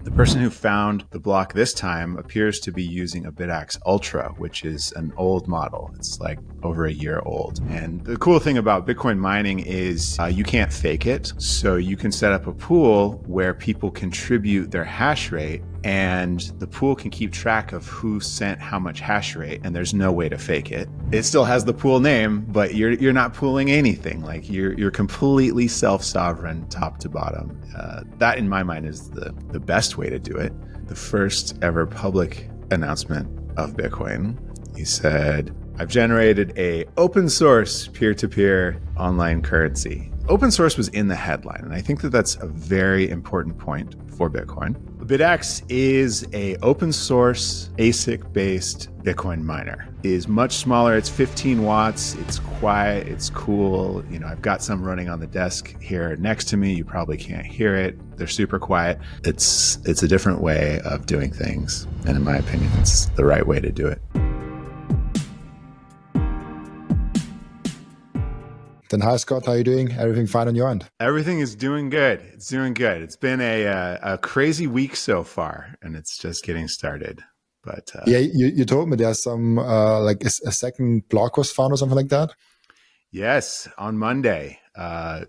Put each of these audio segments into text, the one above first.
The person who found the block this time appears to be using a Bidax Ultra, which is an old model. It's like over a year old. And the cool thing about Bitcoin mining is you can't fake it. So you can set up a pool where people contribute their hash rate, and the pool can keep track of who sent how much hash rate, and there's no way to fake it. It still has the pool name, but you're not pooling anything. Like you're completely self-sovereign, top to bottom. That, in my mind, is the best way to do it. The first ever public announcement of Bitcoin, he said, "I've generated a open source peer-to-peer online currency." Open source was in the headline, and I think that that's a very important point for Bitcoin. Bidax is a open source ASIC-based Bitcoin miner. It is much smaller. It's 15 watts. It's quiet. It's cool. I've got some running on the desk here next to me. You probably can't hear it. They're super quiet. It's a different way of doing things, and in my opinion, it's the right way to do it. Then hi, Scott. How are you doing? Everything fine on your end? Everything is doing good. It's doing good. It's been a crazy week so far, and it's just getting started. But yeah, you told me there's some like a second block was found or something like that. Yes, on Monday, a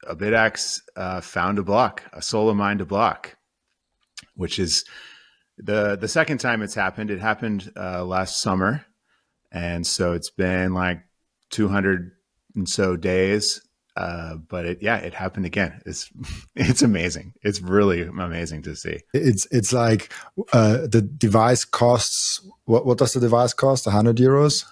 Bidax found a block, a solo mined a block, which is the second time it's happened. It happened last summer, and so it's been like 200 and so days, but it happened again. It's amazing. It's really amazing to see. It's like the device costs. What does the device cost? 100 euros.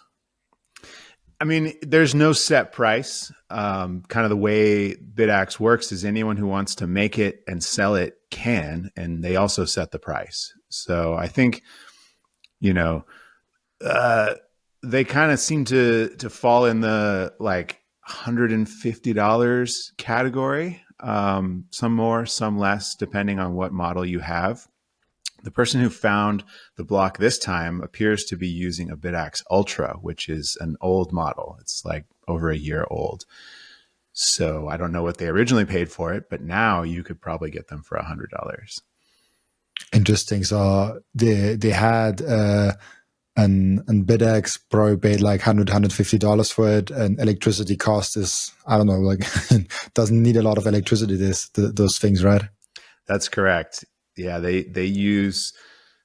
I mean, there's no set price. Kind of the way Bidax works is anyone who wants to make it and sell it can, and they also set the price. So I think, they kind of seem to fall in the like $150 category. Some more, some less, depending on what model you have. The person who found the block this time appears to be using a Bidax Ultra, which is an old model. It's like over a year old. So I don't know what they originally paid for it, but now you could probably get them for $100. Interesting. So they had and Bidax probably paid like $150 for it, and electricity cost is, I don't know, like doesn't need a lot of electricity, those things, right? That's correct. Yeah, they use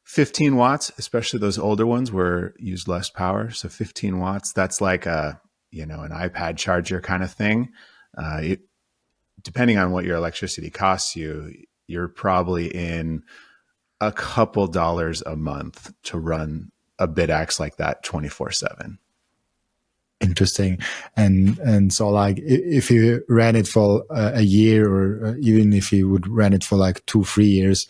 15 watts, especially those older ones where use less power. So 15 watts, that's like an iPad charger kind of thing. Depending on what your electricity costs you, you're probably in a couple dollars a month to run a Bidax like that 24/7. Interesting. And so like if you ran it for a year, or even if you would run it for like 2-3 years,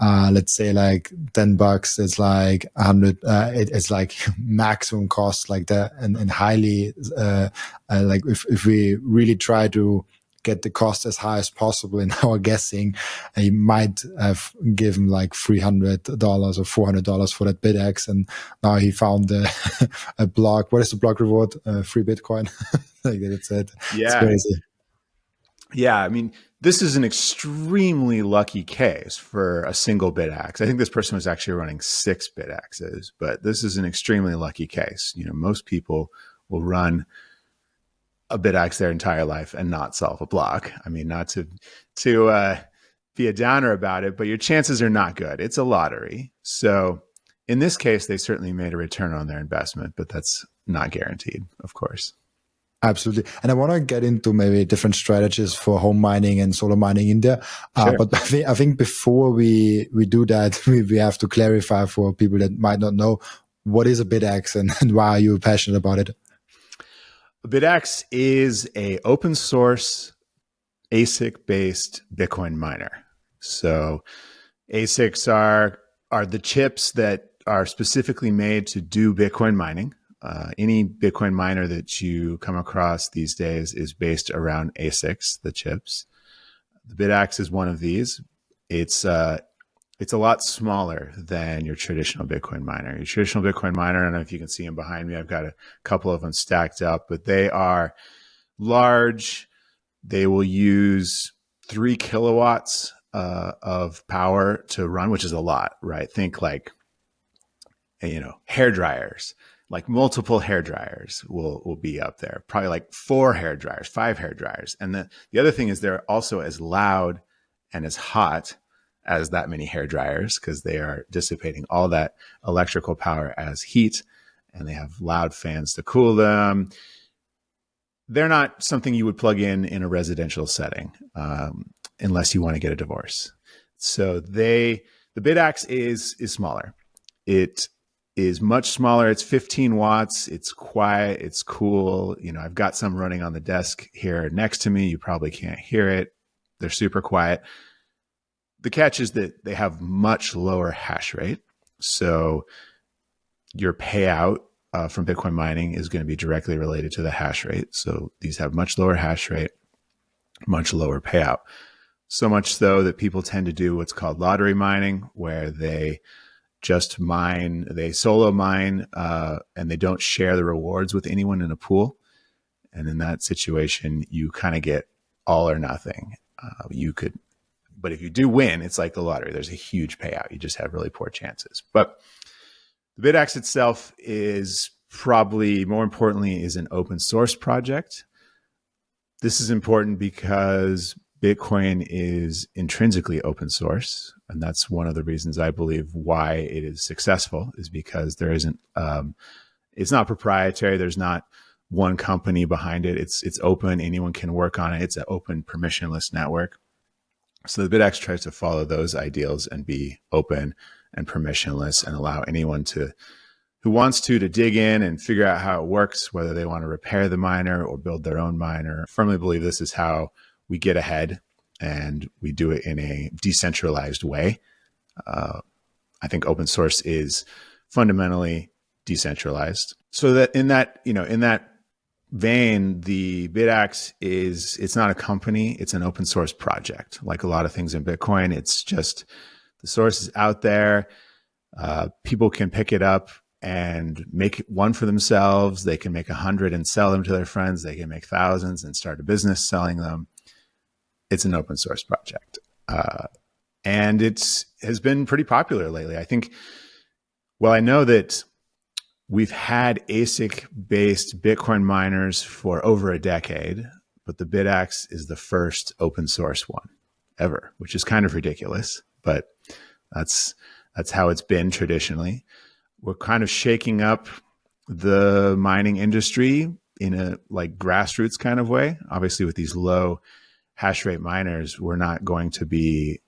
let's say like $10, it's like 100, it's like maximum cost like that. And highly, like if we really try to get the cost as high as possible in our guessing, he might have given like $300 or $400 for that Bidax, and now he found a block. What is the block reward? Free Bitcoin. Like that, it said. Yeah, it's crazy. Yeah, I mean, this is an extremely lucky case for a single Bidax. I think this person was actually running 6 Bidaxes, but this is an extremely lucky case. Most people will run a Bidax their entire life and not solve a block. I mean, not to be a downer about it, but your chances are not good. It's a lottery. So in this case, they certainly made a return on their investment, but that's not guaranteed, of course. Absolutely. And I want to get into maybe different strategies for home mining and solo mining in there. Sure. But I think before we do that, we have to clarify for people that might not know, what is a Bidax and why are you passionate about it? Bidax is a open source ASIC-based Bitcoin miner. So ASICs are the chips that are specifically made to do Bitcoin mining. Any Bitcoin miner that you come across these days is based around ASICs, the chips. The Bidax is one of these. It's a lot smaller than your traditional Bitcoin miner. Your traditional Bitcoin miner, I don't know if you can see them behind me. I've got a couple of them stacked up, but they are large. They will use 3 kilowatts of power to run, which is a lot, right? Think like, hair dryers, like multiple hair dryers will be up there, probably like 4 hair dryers, 5 hair dryers. And the other thing is they're also as loud and as hot as that many hair dryers, because they are dissipating all that electrical power as heat, and they have loud fans to cool them. They're not something you would plug in a residential setting, unless you want to get a divorce. So the Bidax is smaller. It is much smaller. It's 15 watts. It's quiet. It's cool. I've got some running on the desk here next to me. You probably can't hear it. They're super quiet. The catch is that they have much lower hash rate. So your payout from Bitcoin mining is going to be directly related to the hash rate. So these have much lower hash rate, much lower payout. So much so that people tend to do what's called lottery mining, where they just mine, they solo mine, and they don't share the rewards with anyone in a pool. And in that situation, you kind of get all or nothing. But if you do win, it's like the lottery. There's a huge payout. You just have really poor chances. But the Bidax itself is probably, more importantly, is an open source project. This is important because Bitcoin is intrinsically open source. And that's one of the reasons I believe why it is successful, is because there isn't, it's not proprietary. There's not one company behind it. It's open. Anyone can work on it. It's an open, permissionless network. So the Bidax tries to follow those ideals and be open and permissionless, and allow anyone who wants to dig in and figure out how it works, whether they want to repair the miner or build their own miner. I firmly believe this is how we get ahead, and we do it in a decentralized way. I think open source is fundamentally decentralized. So that in that vein, the Bidax it's not a company, it's an open source project. Like a lot of things in Bitcoin, it's just the source is out there. People can pick it up and make one for themselves. They can make 100 and sell them to their friends. They can make thousands and start a business selling them. It's an open source project. And it has been pretty popular lately. I think, I know that we've had ASIC-based Bitcoin miners for over a decade, but the Bidax is the first open source one ever, which is kind of ridiculous, but that's how it's been traditionally. We're kind of shaking up the mining industry in a grassroots kind of way. Obviously, with these low hash rate miners, we're not going to be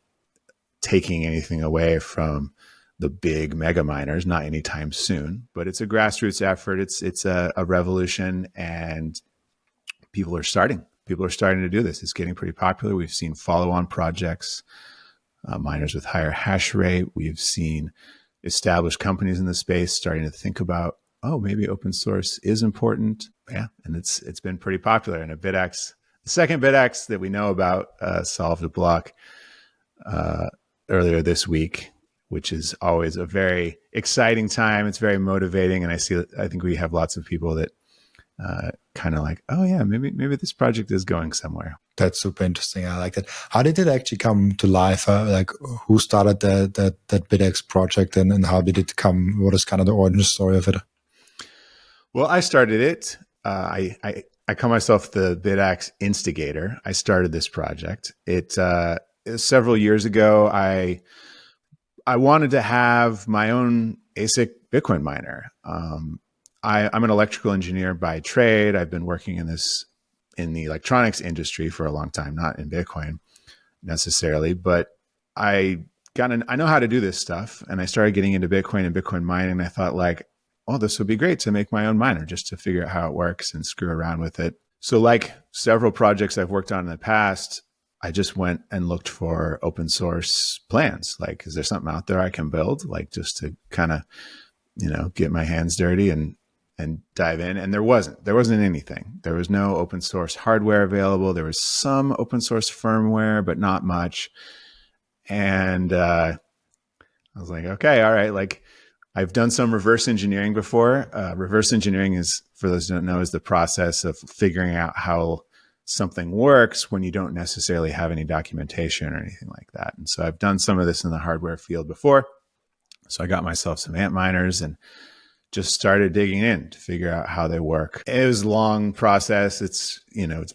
taking anything away from the big mega miners, not anytime soon, but it's a grassroots effort. It's a revolution, and people are starting to do this. It's getting pretty popular. We've seen follow-on projects, miners with higher hash rate. We've seen established companies in the space starting to think about, maybe open source is important. Yeah. And it's been pretty popular. And the second Bidax that we know about, solved a block, earlier this week, which is always a very exciting time. It's very motivating. And I think we have lots of people that kind of like, maybe this project is going somewhere. That's super interesting. I like that. How did it actually come to life? Who started that Bidax project, and how did it come? What is kind of the origin story of it? Well, I started it. I call myself the Bidax instigator. I started this project. It several years ago. I wanted to have my own ASIC Bitcoin miner. I'm an electrical engineer by trade. I've been working in the electronics industry for a long time, not in Bitcoin necessarily, but I know how to do this stuff. And I started getting into Bitcoin and Bitcoin mining. And I thought this would be great to make my own miner, just to figure out how it works and screw around with it. So like several projects I've worked on in the past, I just went and looked for open source plans. Is there something out there I can build? Just to kind of, get my hands dirty and dive in. And there wasn't anything. There was no open source hardware available. There was some open source firmware, but not much. And I was like, okay, all right. I've done some reverse engineering before. Reverse engineering is, for those who don't know, is the process of figuring out how something works when you don't necessarily have any documentation or anything like that. And so I've done some of this in the hardware field before. So I got myself some Antminers and just started digging in to figure out how they work. It was a long process. It's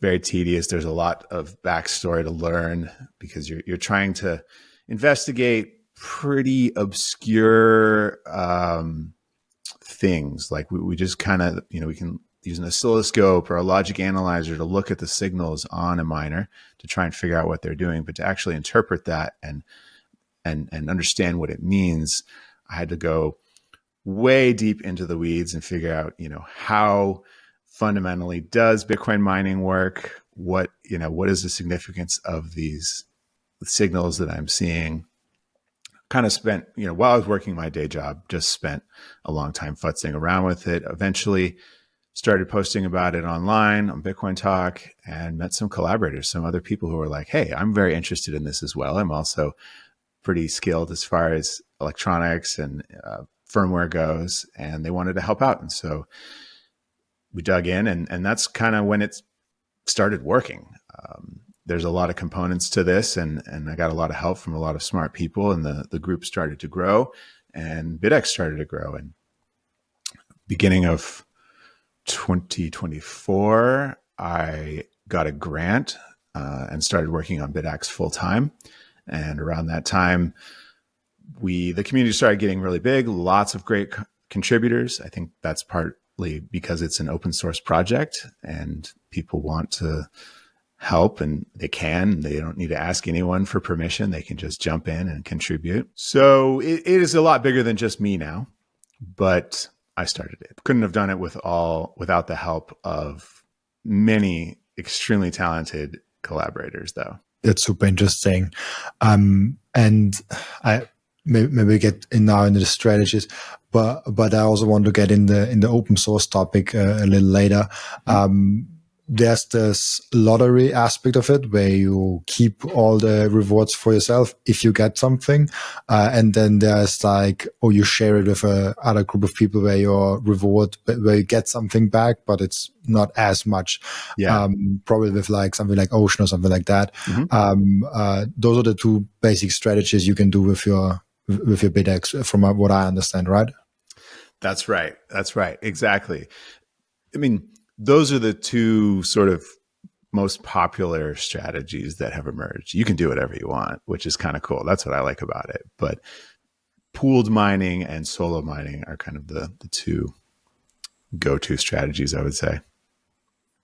very tedious. There's a lot of backstory to learn because you're trying to investigate pretty obscure things. Like we just kind of, we can use an oscilloscope or a logic analyzer to look at the signals on a miner to try and figure out what they're doing. But to actually interpret that and understand what it means, I had to go way deep into the weeds and figure out, how fundamentally does Bitcoin mining work? What is the significance of these signals that I'm seeing? Kind of spent, while I was working my day job, just spent a long time futzing around with it. Eventually started posting about it online on Bitcoin Talk and met some collaborators, some other people who were like, hey, I'm very interested in this as well. I'm also pretty skilled as far as electronics and firmware goes, and they wanted to help out. And so we dug in, and that's kind of when it started working. There's a lot of components to this, and I got a lot of help from a lot of smart people, and the group started to grow, and Bidax started to grow. And beginning of 2024, I got a grant and started working on Bidax full time. And around that time, the community started getting really big, lots of great contributors. I think that's partly because it's an open source project and people want to help, and they can. They don't need to ask anyone for permission. They can just jump in and contribute. So it is a lot bigger than just me now, but I started it. Couldn't have done it without the help of many extremely talented collaborators, though. That's super interesting. And I maybe get in now into the strategies, but I also want to get in the open source topic a little later. There's this lottery aspect of it where you keep all the rewards for yourself if you get something. And then there's you share it with other group of people where your reward, where you get something back, but it's not as much. Yeah. Probably with something like Ocean or something like that. Those are the two basic strategies you can do with your Bidax, from what I understand, right? That's right. Exactly. I mean, those are the two sort of most popular strategies that have emerged. You can do whatever you want, which is kind of cool. That's what I like about it. But pooled mining and solo mining are kind of the two go-to strategies, I would say.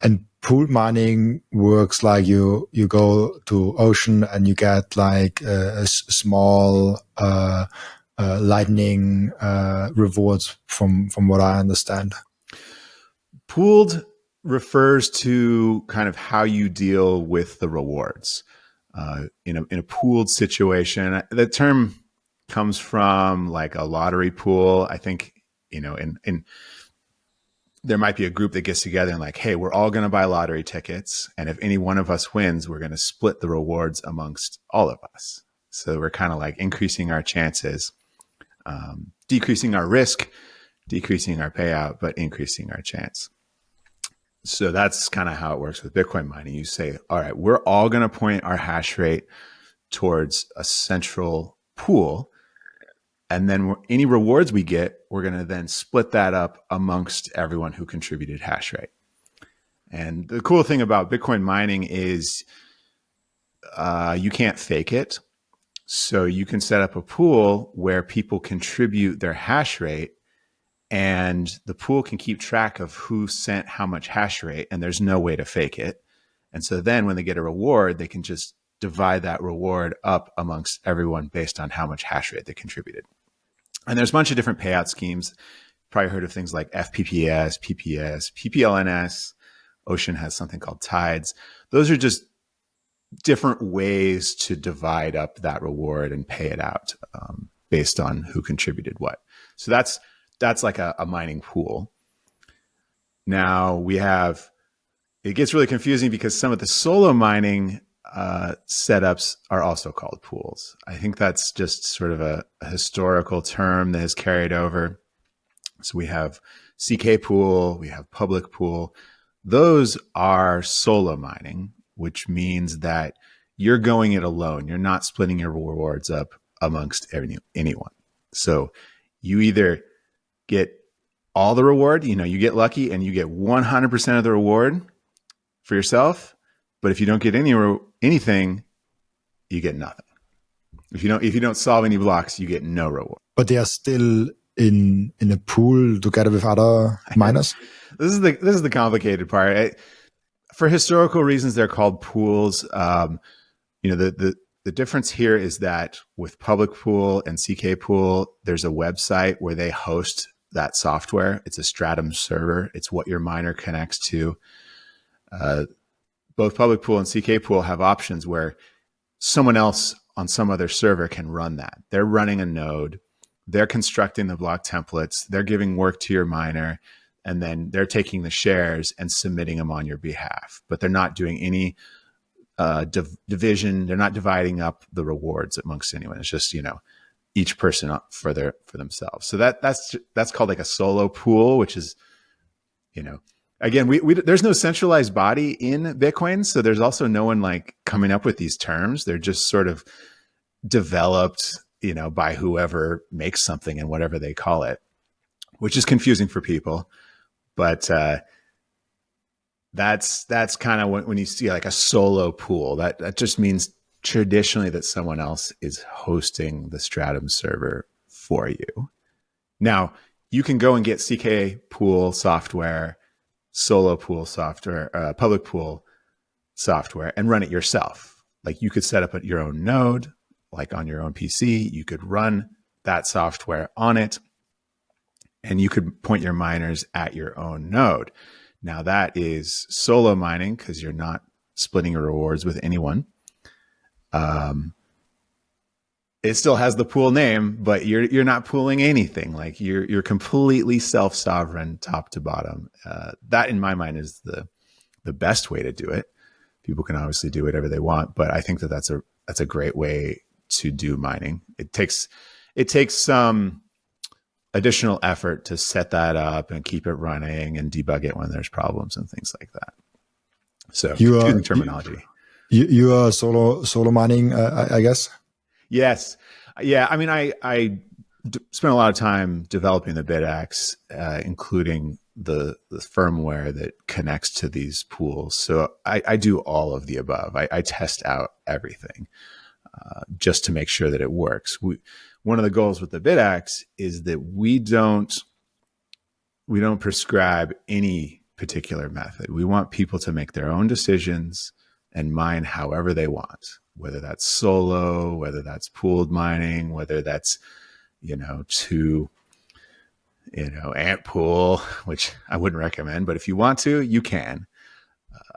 And pooled mining works like you go to Ocean and you get a small lightning rewards from what I understand. Pooled refers to kind of how you deal with the rewards. In a pooled situation, the term comes from like a lottery pool. I think, in there might be a group that gets together and like, hey, we're all going to buy lottery tickets. And if any one of us wins, we're going to split the rewards amongst all of us. So we're kind of like increasing our chances, decreasing our risk, decreasing our payout, but increasing our chance. So that's kind of how it works with Bitcoin mining. You say, all right, we're all going to point our hash rate towards a central pool. And then any rewards we get, we're going to then split that up amongst everyone who contributed hash rate. And the cool thing about Bitcoin mining is you can't fake it. So you can set up a pool where people contribute their hash rate, and the pool can keep track of who sent how much hash rate, and there's no way to fake it. And so then when they get a reward, they can just divide that reward up amongst everyone based on how much hash rate they contributed. And there's a bunch of different payout schemes. Probably heard of things like FPPS, PPS, PPLNS. Ocean has something called Tides. Those are just different ways to divide up that reward and pay it out based on who contributed what. So that's like a mining pool. Now it gets really confusing because some of the solo mining setups are also called pools. I think that's just sort of a historical term that has carried over. So we have CK pool, we have public pool. Those are solo mining, which means that you're going it alone. You're not splitting your rewards up amongst anyone. So you either get all the reward, you get lucky and you get 100% of the reward for yourself. But if you don't get anything, you get nothing. If you don't solve any blocks, you get no reward. But they are still in a pool together with other miners. This is the complicated part. For historical reasons, they're called pools. The difference here is that with public pool and CK pool, there's a website where they host that software. It's a Stratum server. It's what your miner connects to. Both public pool and CK pool have options where someone else on some other server can run that. They're running a node. They're constructing the block templates. They're giving work to your miner, and then they're taking the shares and submitting them on your behalf. But they're not doing any division. They're not dividing up the rewards amongst anyone. It's just, each person up for themselves. So that's called like a solo pool, which is, again, we there's no centralized body in Bitcoin. So there's also no one like coming up with these terms. They're just sort of developed, by whoever makes something and whatever they call it, which is confusing for people. But that's kind of when you see like a solo pool, that just means traditionally that someone else is hosting the Stratum server for you. Now, you can go and get CK pool software, solo pool software, public pool software, and run it yourself. Like you could set up your own node, like on your own PC. You could run that software on it, and you could point your miners at your own node. Now that is solo mining because you're not splitting your rewards with anyone. It still has the pool name, but you're not pooling anything. Like you're completely self-sovereign, top to bottom. That, in my mind, is the best way to do it. People can obviously do whatever they want, but I think that's a great way to do mining. It takes some additional effort to set that up and keep it running and debug it when there's problems and things like that. So using terminology. You are solo mining, I guess. Yes. Yeah. I mean, I spent a lot of time developing the Bidax, including the firmware that connects to these pools. So I do all of the above. I test out everything just to make sure that it works. One of the goals with the Bidax is that we don't prescribe any particular method. We want people to make their own decisions and mine however they want, whether that's solo, whether that's pooled mining, whether that's, ant pool, which I wouldn't recommend, but if you want to, you can.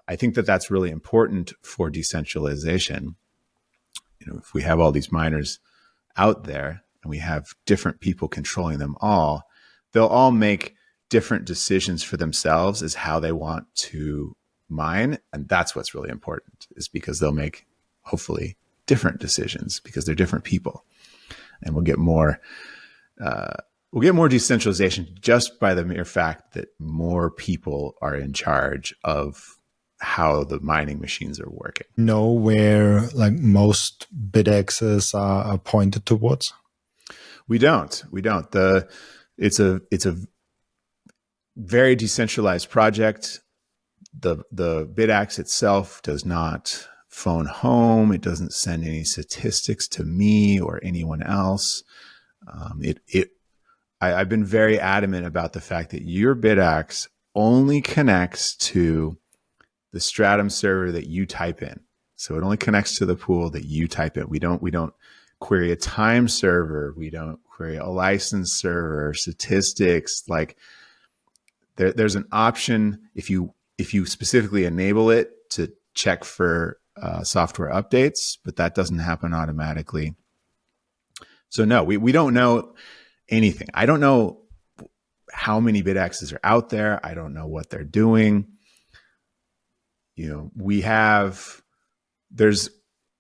I think that's really important for decentralization. If we have all these miners out there and we have different people controlling them all, they'll all make different decisions for themselves as how they want to mine. And that's what's really important, is because they'll make hopefully different decisions because they're different people. And we'll get more decentralization just by the mere fact that more people are in charge of how the mining machines are working. Know where like most Bidaxes are pointed towards? We don't. It's a very decentralized project. The Bidax itself does not phone home. It doesn't send any statistics to me or anyone else. I've been very adamant about the fact that your Bidax only connects to the Stratum server that you type in. So it only connects to the pool that you type in. We don't query a time server. We don't query a license server, statistics. Like there's an option if you specifically enable it to check for software updates, but that doesn't happen automatically. So no, we don't know anything. I don't know how many Bidaxes are out there. I don't know what they're doing. There's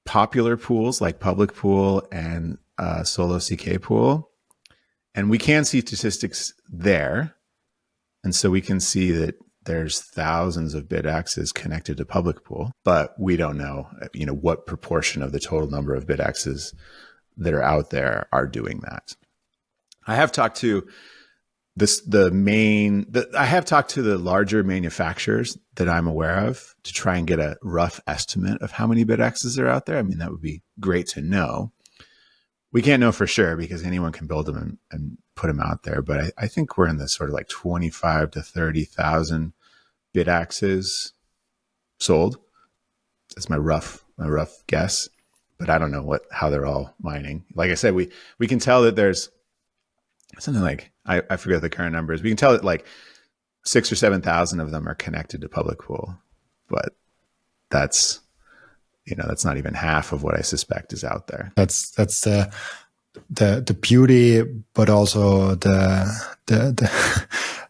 popular pools like public pool and solo CK pool, and we can see statistics there. And so we can see that there's thousands of Bidaxes connected to public pool, but we don't know, what proportion of the total number of Bidaxes that are out there are doing that. I have talked to I have talked to the larger manufacturers that I'm aware of to try and get a rough estimate of how many Bidaxes are out there. I mean, that would be great to know. We can't know for sure because anyone can build them and put them out there. But I think we're in the sort of like 25 to 30,000 Bidaxes sold. That's my rough guess. But I don't know how they're all mining. Like I said, we can tell that there's something like, I forget the current numbers. We can tell that like 6,000 or 7,000 of them are connected to public pool, but that's not even half of what I suspect is out there. That's the beauty, but also the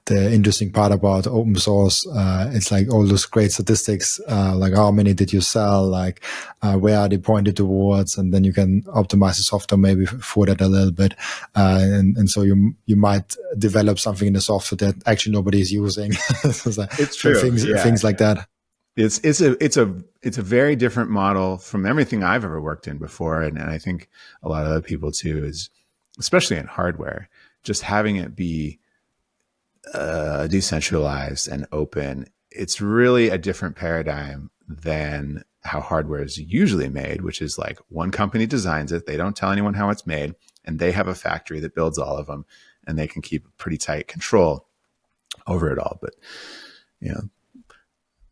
interesting part about open source. It's like all those great statistics, like how many did you sell, like where are they pointed towards, and then you can optimize the software maybe for that a little bit. And so you might develop something in the software that actually nobody is using. It's true. Things like that. It's a very different model from everything I've ever worked in before, and I think a lot of other people too, is especially in hardware, just having it be decentralized and open. It's really a different paradigm than how hardware is usually made, which is like one company designs it, they don't tell anyone how it's made, and they have a factory that builds all of them, and they can keep pretty tight control over it all. But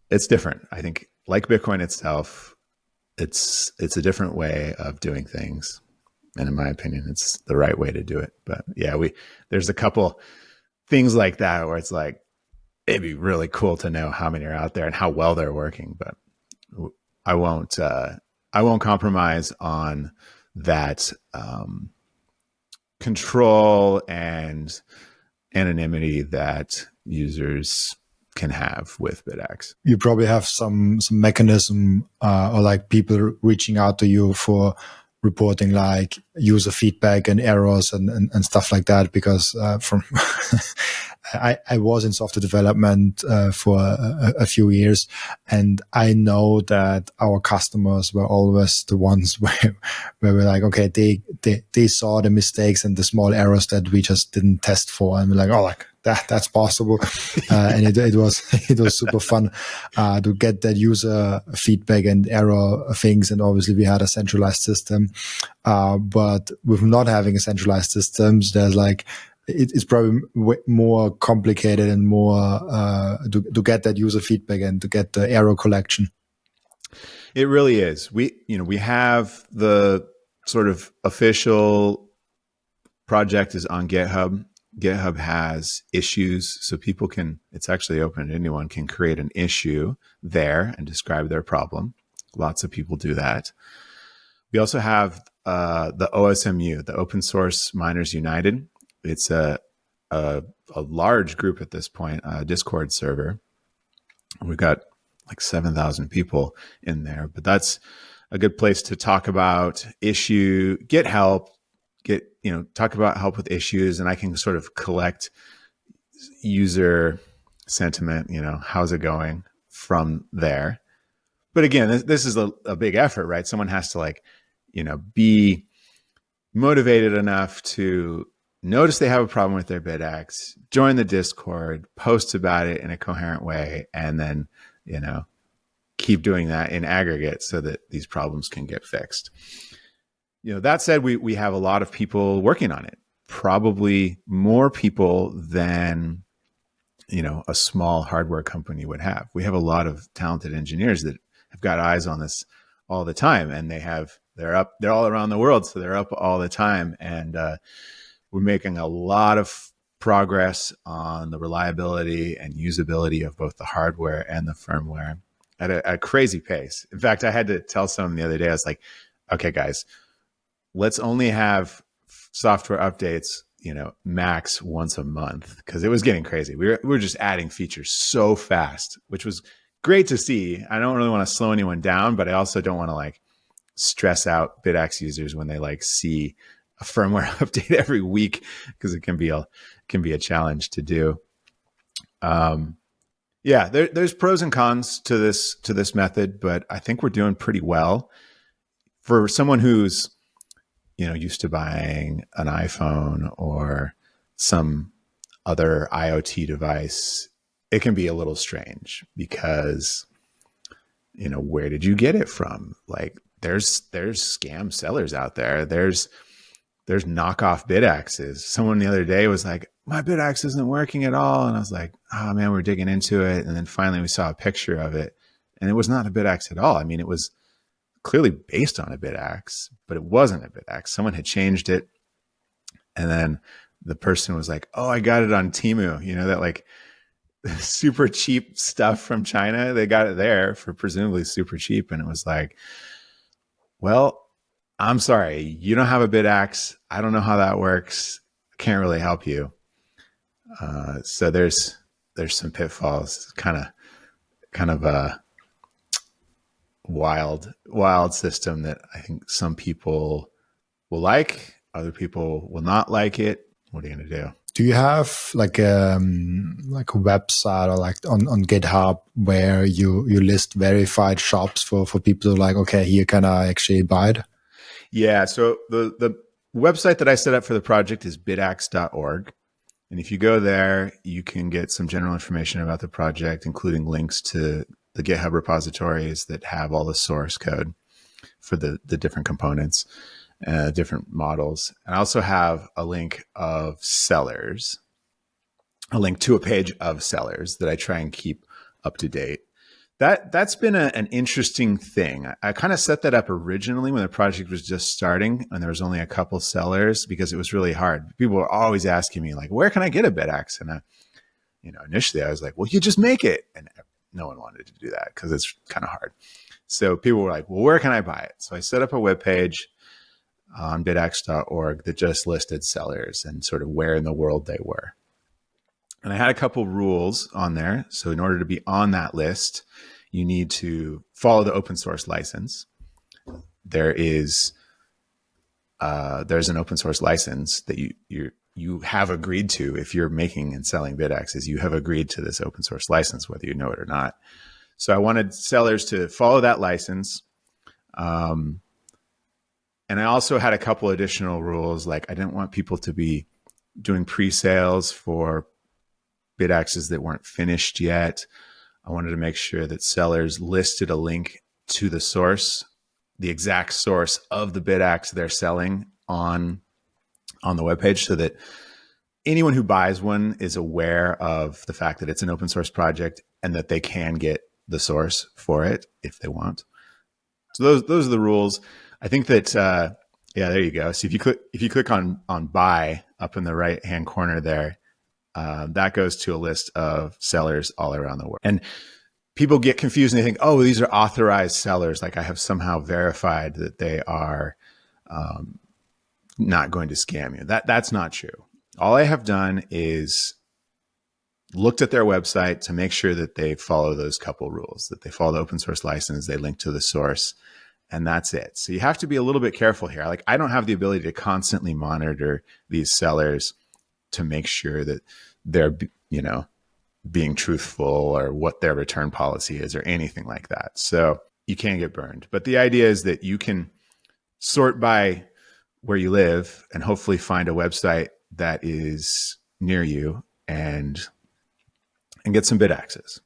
it's different. I think, like Bitcoin itself, it's a different way of doing things. And in my opinion, it's the right way to do it. But yeah, there's a couple things like that where it's like, it'd be really cool to know how many are out there and how well they're working. But I won't compromise on that control and anonymity that users can have with Bidax. You probably have some mechanism or like people reaching out to you for reporting like user feedback and errors and stuff like that, because from I was in software development for a few years, and I know that our customers were always the ones where we're like, okay, they saw the mistakes and the small errors that we just didn't test for, and we're like, oh, like that's possible. And it was super fun to get that user feedback and error things. And obviously we had a centralized system, but with not having a centralized systems, there's like, it's probably more complicated and more to get that user feedback and to get the error collection. It really is. We have the sort of official project is on GitHub. GitHub has issues, so people can, it's actually open, anyone can create an issue there and describe their problem. Lots of people do that. We also have the OSMU, the Open Source Miners United. It's a large group at this point, a Discord server. We've got like 7,000 people in there, but that's a good place to talk about get help, talk about help with issues, and I can sort of collect user sentiment, how's it going from there. But again, this is a big effort, right? Someone has to be motivated enough to notice they have a problem with their Bidax, join the Discord, post about it in a coherent way, and then, keep doing that in aggregate so that these problems can get fixed. That said, we have a lot of people working on it, probably more people than, a small hardware company would have. We have a lot of talented engineers that have got eyes on this all the time, and they're all around the world. So they're up all the time. And, we're making a lot of progress on the reliability and usability of both the hardware and the firmware at a crazy pace. In fact, I had to tell someone the other day, I was like, okay, guys, let's only have software updates, max once a month, because it was getting crazy. We were just adding features so fast, which was great to see. I don't really want to slow anyone down, but I also don't want to stress out Bidax users when they see a firmware update every week, because it can be a challenge to do. Yeah, there's pros and cons to this method, but I think we're doing pretty well for someone who's used to buying an iPhone or some other IoT device. It can be a little strange because where did you get it from? Like there's scam sellers out there. There's knockoff Bidaxes. Someone the other day was like, my Bidax isn't working at all. And I was like, oh man, we're digging into it. And then finally we saw a picture of it and it was not a Bidax at all. I mean, it was clearly based on a Bidax, but it wasn't a Bidax. Someone had changed it. And then the person was like, oh, I got it on Temu, that like super cheap stuff from China. They got it there for presumably super cheap. And it was like, well, I'm sorry, you don't have a Bidax. I don't know how that works. I can't really help you. So there's some pitfalls. Kind of a wild system that I think some people will like, other people will not like it. What are you going to do? Do you have like a website or like on GitHub where you list verified shops for people like, okay, here can I actually buy it? Yeah. So the website that I set up for the project is bidax.org. And if you go there, you can get some general information about the project, including links to the GitHub repositories that have all the source code for the different components, different models. And I also have a link of sellers, a link to a page of sellers that I try and keep up to date. That's been an interesting thing. I kind of set that up originally when the project was just starting and there was only a couple sellers because it was really hard. People were always asking me like, where can I get a Bidax? And initially I was like, well, you just make it. And no one wanted to do that because it's kind of hard. So people were like, well, where can I buy it? So I set up a webpage on bidax.org that just listed sellers and sort of where in the world they were. And I had a couple rules on there. So in order to be on that list, you need to follow the open source license. There's an open source license that you have agreed to. If you're making and selling Bidaxes, you have agreed to this open source license, whether you know it or not. So I wanted sellers to follow that license. And I also had a couple additional rules. Like I didn't want people to be doing pre-sales for Bidaxes that weren't finished yet. I wanted to make sure that sellers listed a link to the source, the exact source of the Bidax they're selling on the webpage, so that anyone who buys one is aware of the fact that it's an open source project and that they can get the source for it if they want. So those are the rules. I think that yeah, there you go. So if you click on buy up in the right hand corner there, that goes to a list of sellers all around the world. And people get confused and they think, oh, these are authorized sellers. Like I have somehow verified that they are not going to scam you. That's not true. All I have done is looked at their website to make sure that they follow those couple rules, that they follow the open source license, they link to the source, and that's it. So you have to be a little bit careful here. Like I don't have the ability to constantly monitor these sellers to make sure that they're, being truthful or what their return policy is or anything like that. So you can get burned. But the idea is that you can sort by where you live and hopefully find a website that is near you and get some Bidaxes.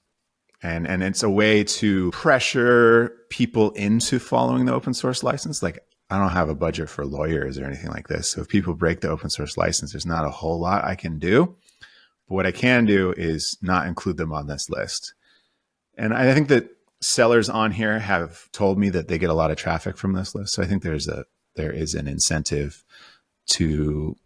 And it's a way to pressure people into following the open source license. Like I don't have a budget for lawyers or anything like this. So if people break the open source license, there's not a whole lot I can do. But what I can do is not include them on this list. And I think that sellers on here have told me that they get a lot of traffic from this list. So I think there is an incentive to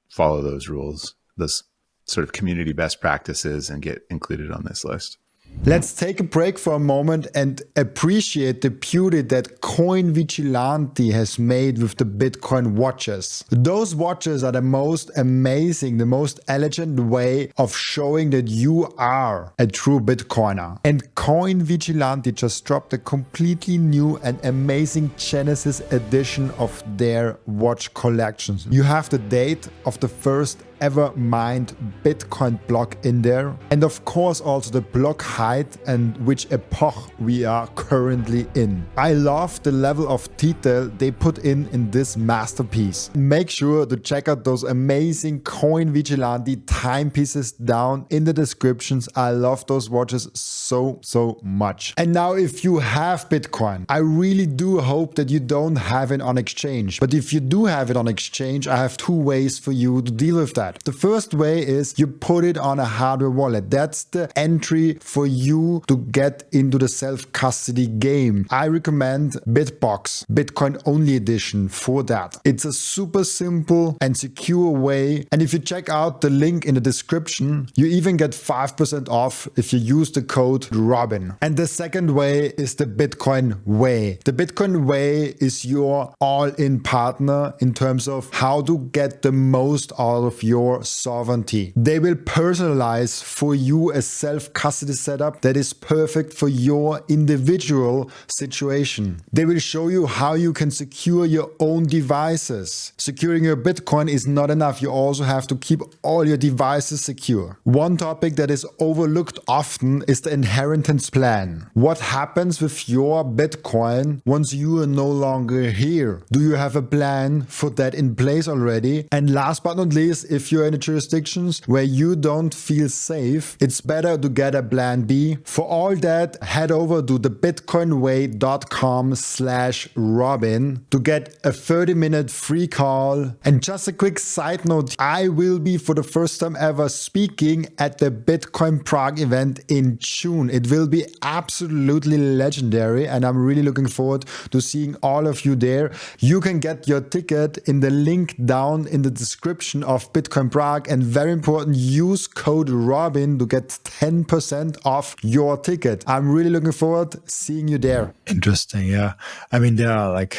follow those rules, those sort of community best practices, and get included on this list. Let's take a break for a moment and appreciate the beauty that Coin Vigilante has made with the Bitcoin watches. Those watches are the most amazing, the most elegant way of showing that you are a true Bitcoiner. And Coin Vigilante just dropped a completely new and amazing Genesis edition of their watch collections. You have the date of the first ever mined Bitcoin block in there. And of course also the block height and which epoch we are currently in. I love the level of detail they put in this masterpiece. Make sure to check out those amazing Coin Vigilante timepieces down in the descriptions. I love those watches so much. And now if you have Bitcoin, I really do hope that you don't have it on exchange. But if you do have it on exchange, I have two ways for you to deal with that. The first way is you put it on a hardware wallet. That's the entry for you to get into the self-custody game. I recommend BitBox, Bitcoin only edition for that. It's a super simple and secure way. And if you check out the link in the description, you even get 5% off if you use the code Robin. And the second way is the Bitcoin Way. The Bitcoin Way is your all-in partner in terms of how to get the most out of your sovereignty. They will personalize for you a self-custody setup that is perfect for your individual situation. They will show you how you can secure your own devices. Securing your Bitcoin is not enough. You also have to keep all your devices secure. One topic that is overlooked often is the inheritance plan. What happens with your Bitcoin once you are no longer here? Do you have a plan for that in place already? And last but not least, if you're in the jurisdictions where you don't feel safe, it's better to get a plan B. For all that, head over to thebitcoinway.com/Robin to get a 30-minute free call. And just a quick side note, I will be for the first time ever speaking at the Bitcoin Prague event in June. It will be absolutely legendary and I'm really looking forward to seeing all of you there. You can get your ticket in the link down in the description of Bitcoin Prague, and very important, use code Robin to get 10% off your ticket. I'm really looking forward seeing you there. Interesting, yeah. I mean, there are like,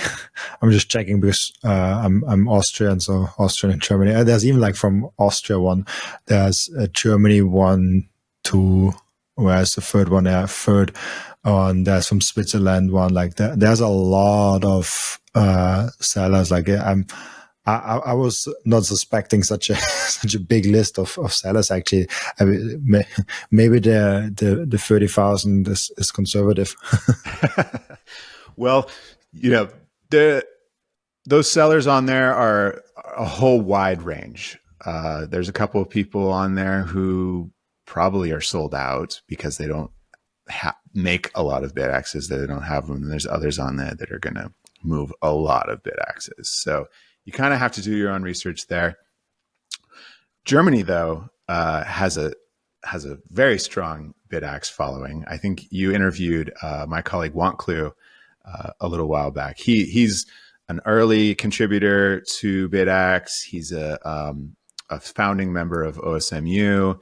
I'm just checking because I'm Austrian, so Austrian and Germany. There's even like from Austria one. There's a Germany one, two. Where's the third one? Yeah, third. And there's from Switzerland one. Like there's a lot of sellers. Like I was not suspecting such a such a big list of sellers. Actually, I mean, maybe the 30,000 is conservative. Well, those sellers on there are a whole wide range. There's a couple of people on there who probably are sold out because they don't make a lot of Bidaxes, that they don't have them. And there's others on there that are going to move a lot of Bidaxes. So you kind of have to do your own research there. Germany, though, has a very strong Bidax following. I think you interviewed my colleague Wantclu a little while back. He's an early contributor to Bidax. He's a founding member of OSMU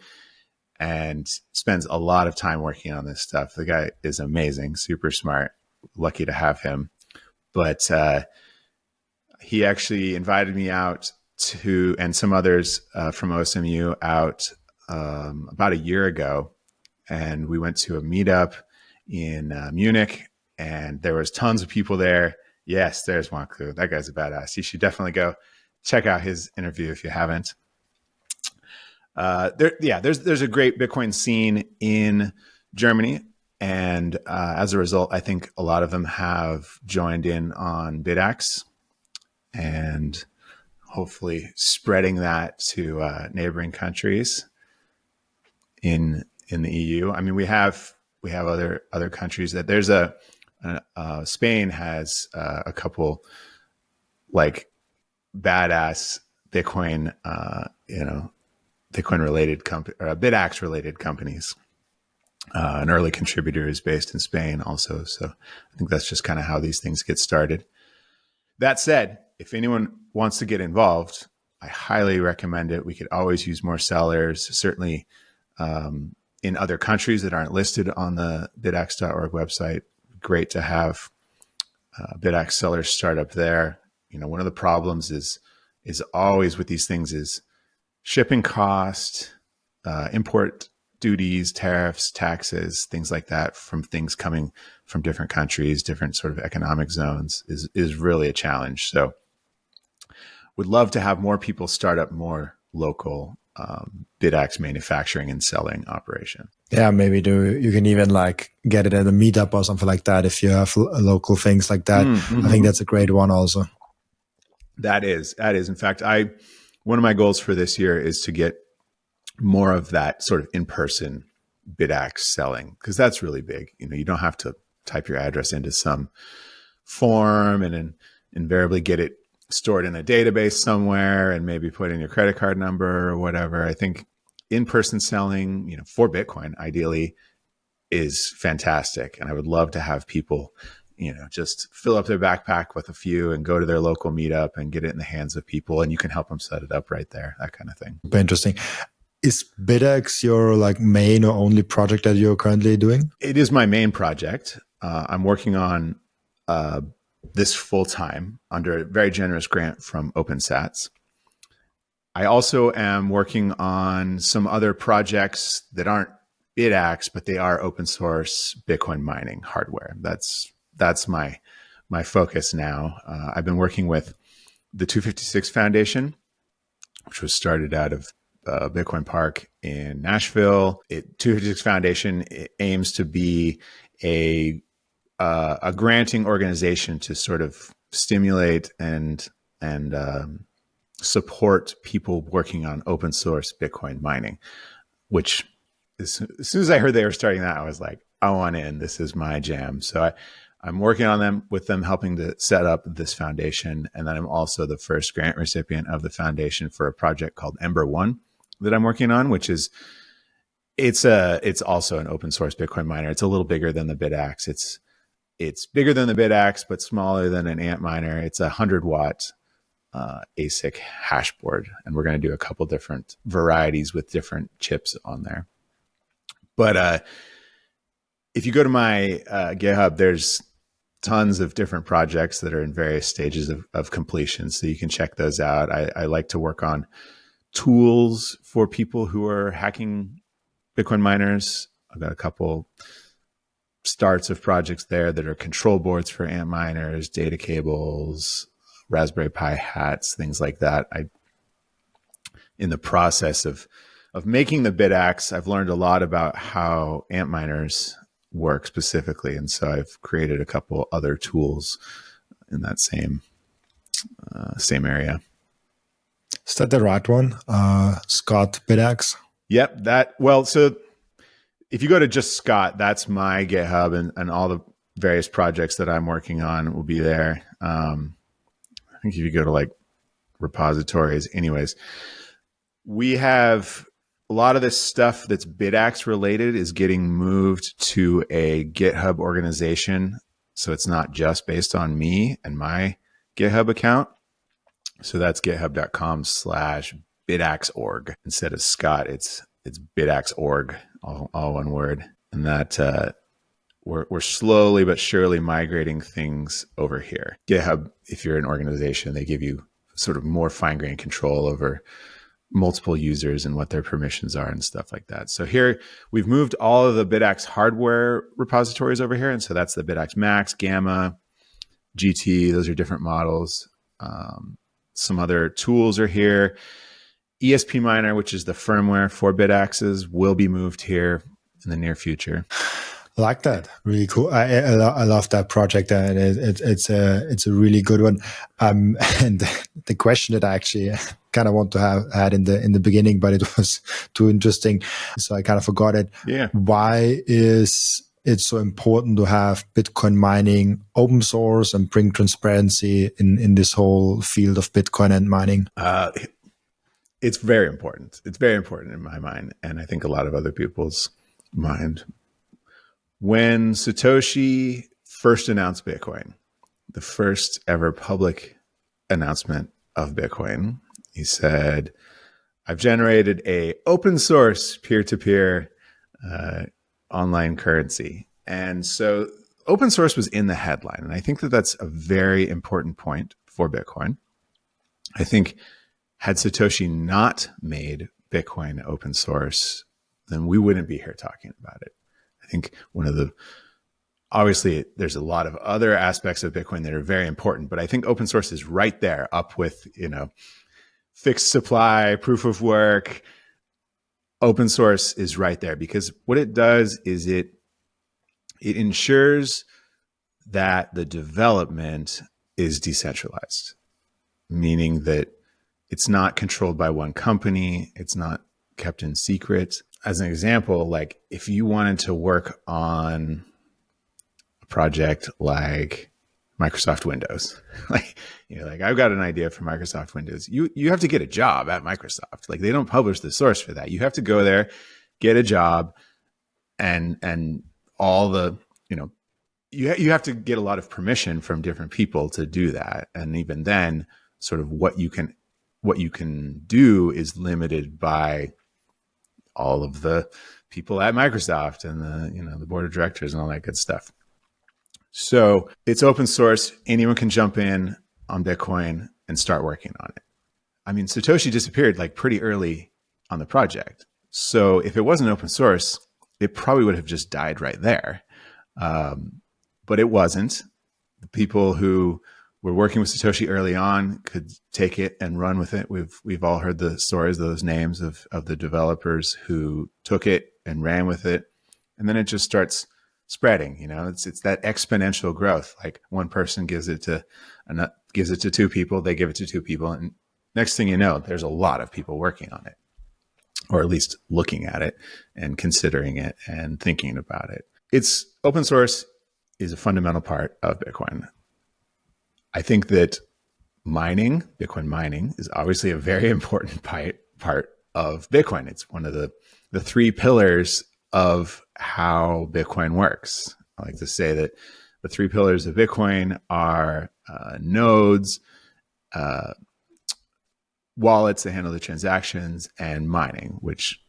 and spends a lot of time working on this stuff. The guy is amazing, super smart. Lucky to have him. But he actually invited me out to, and some others from OSMU out about a year ago. And we went to a meetup in Munich, and there was tons of people there. Yes, there's Wantclu. That guy's a badass. You should definitely go check out his interview if you haven't. There's a great Bitcoin scene in Germany. And as a result, I think a lot of them have joined in on Bidax and hopefully spreading that to neighboring countries in the EU. I mean, we have other countries that there's Spain has a couple like badass Bitcoin, Bitcoin related Bidax related companies. An early contributor is based in Spain also. So I think that's just kind of how these things get started. That said, if anyone wants to get involved, I highly recommend it. We could always use more sellers, certainly in other countries that aren't listed on the bidax.org website. Great to have Bidax sellers start up there. One of the problems is always with these things is shipping cost, import duties, tariffs, taxes, things like that from things coming from different countries, different sort of economic zones is really a challenge. So would love to have more people start up more local Bidax manufacturing and selling operation. Yeah, maybe you can even like get it at a meetup or something like that if you have local things like that. Mm-hmm. I think that's a great one also. That is. In fact, one of my goals for this year is to get more of that sort of in-person Bidax selling, because that's really big. You don't have to type your address into some form and then invariably get it stored in a database somewhere and maybe put in your credit card number or whatever. I think in-person selling, for Bitcoin ideally is fantastic. And I would love to have people, just fill up their backpack with a few and go to their local meetup and get it in the hands of people, and you can help them set it up right there, that kind of thing. Very interesting. Is Bidax your like main or only project that you're currently doing? It is my main project. I'm working on this full time under a very generous grant from OpenSats. I also am working on some other projects that aren't Bidax, but they are open source Bitcoin mining hardware. That's my focus now. I've been working with the 256 Foundation, which was started out of Bitcoin Park in Nashville. 256 Foundation aims to be a granting organization to sort of stimulate and support people working on open source Bitcoin mining, which as soon as I heard they were starting that, I was like, I want in. This is my jam. So I'm working on with them, helping to set up this foundation. And then I'm also the first grant recipient of the foundation for a project called Ember One that I'm working on, which is, it's also an open source Bitcoin miner. It's a little bigger than the Bidax. It's bigger than the Bidax, but smaller than an ant miner. It's 100-watt ASIC hash board. And we're going to do a couple different varieties with different chips on there. But if you go to my GitHub, there's tons of different projects that are in various stages of completion. So you can check those out. I like to work on tools for people who are hacking Bitcoin miners. I've got a couple starts of projects there that are control boards for ant miners, data cables, Raspberry Pi hats, things like that. In the process of making the Bidax, I've learned a lot about how ant miners work specifically. And so I've created a couple other tools in that same area. Is that the right one? Skot Bidax? Yep. So if you go to just Skot, that's my GitHub, and all the various projects that I'm working on will be there. I think if you go to like repositories, anyways, we have a lot of this stuff that's Bidax related is getting moved to a GitHub organization. So it's not just based on me and my GitHub account. So that's github.com/bidax.org. Instead of Skot, it's bidax.org, all one word. And that we're slowly but surely migrating things over here. GitHub, if you're an organization, they give you sort of more fine-grained control over multiple users and what their permissions are and stuff like that. So here we've moved all of the Bidax hardware repositories over here. And so that's the Bidax Max, Gamma, GT. Those are different models. Some other tools are here. ESP Miner, which is the firmware for Bidaxes, will be moved here in the near future. I like that. Really cool. I love that project. And it's a really good one. And the question that I actually kind of want to have had in the beginning, but it was too interesting, so I kind of forgot it. Yeah. Why is it so important to have Bitcoin mining open source and bring transparency in this whole field of Bitcoin and mining? It's very important. It's very important in my mind, and I think a lot of other people's mind. When Satoshi first announced Bitcoin, the first ever public announcement of Bitcoin, he said, I've generated a open source peer-to-peer online currency. And so open source was in the headline. And I think that that's a very important point for Bitcoin. I think had Satoshi not made Bitcoin open source, then we wouldn't be here talking about it. I think obviously there's a lot of other aspects of Bitcoin that are very important, but I think open source is right there up with, fixed supply, proof of work. Open source is right there, because what it does is it ensures that the development is decentralized, meaning that it's not controlled by one company. It's not kept in secret. As an example, like if you wanted to work on a project like Microsoft Windows, like, like I've got an idea for Microsoft Windows. You have to get a job at Microsoft. Like they don't publish the source for that. You have to go there, get a job, and all the, you have to get a lot of permission from different people to do that. And even then, sort of what you can do is limited by all of the people at Microsoft and the board of directors and all that good stuff. So it's open source. Anyone can jump in on Bitcoin and start working on it. I mean, Satoshi disappeared like pretty early on the project. So if it wasn't open source, it probably would have just died right there. But it wasn't. The people who were working with Satoshi early on could take it and run with it. We've all heard the stories, those names of the developers who took it and ran with it, and then it just starts spreading. It's that exponential growth. Like one person gives it to two people, they give it to two people, and next thing you know, there's a lot of people working on it, or at least looking at it and considering it and thinking about it. It's open source is a fundamental part of Bitcoin. I think that Bitcoin mining is obviously a very important part of Bitcoin. It's one of the three pillars of how Bitcoin works. I like to say that the three pillars of Bitcoin are nodes, wallets that handle the transactions, and mining, which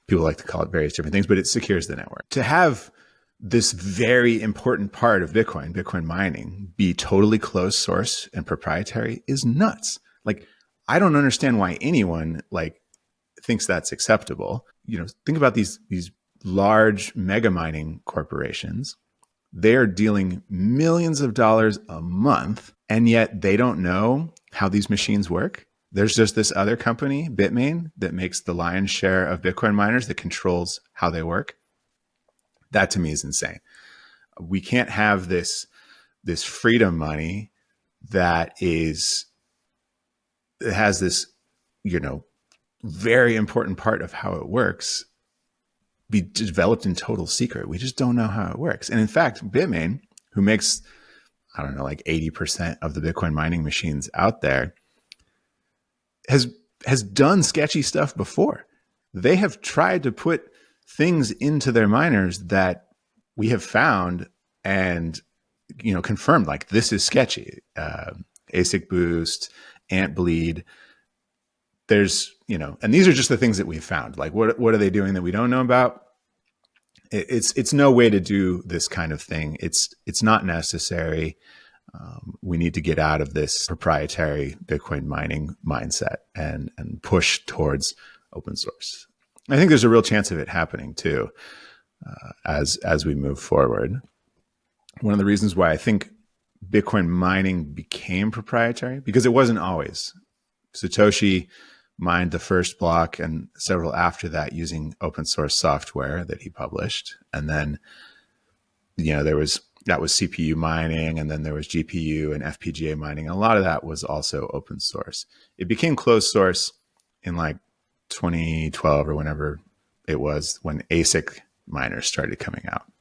people like to call it various different things, but it secures the network. To have this very important part of Bitcoin mining, be totally closed source and proprietary is nuts. Like, I don't understand why anyone thinks that's acceptable. Think about these large mega mining corporations. They're dealing millions of dollars a month, and yet they don't know how these machines work. There's just this other company, Bitmain, that makes the lion's share of Bitcoin miners, that controls how they work. That to me is insane. We can't have this freedom money that has this, very important part of how it works be developed in total secret. We just don't know how it works. And in fact, Bitmain, who makes, I don't know, like 80% of the Bitcoin mining machines out there, has done sketchy stuff before. They have tried to put things into their miners that we have found and confirmed, like, this is sketchy. ASIC boost, ant bleed. There's and these are just the things that we've found. Like, what are they doing that we don't know about? It's no way to do this kind of thing. It's not necessary. We need to get out of this proprietary Bitcoin mining mindset and push towards open source. I think there's a real chance of it happening too, as we move forward. One of the reasons why I think Bitcoin mining became proprietary, because it wasn't always. Satoshi mined the first block and several after that using open source software that he published. And then, that was CPU mining, and then there was GPU and FPGA mining. A lot of that was also open source. It became closed source in 2012 or whenever it was, when ASIC miners started coming out.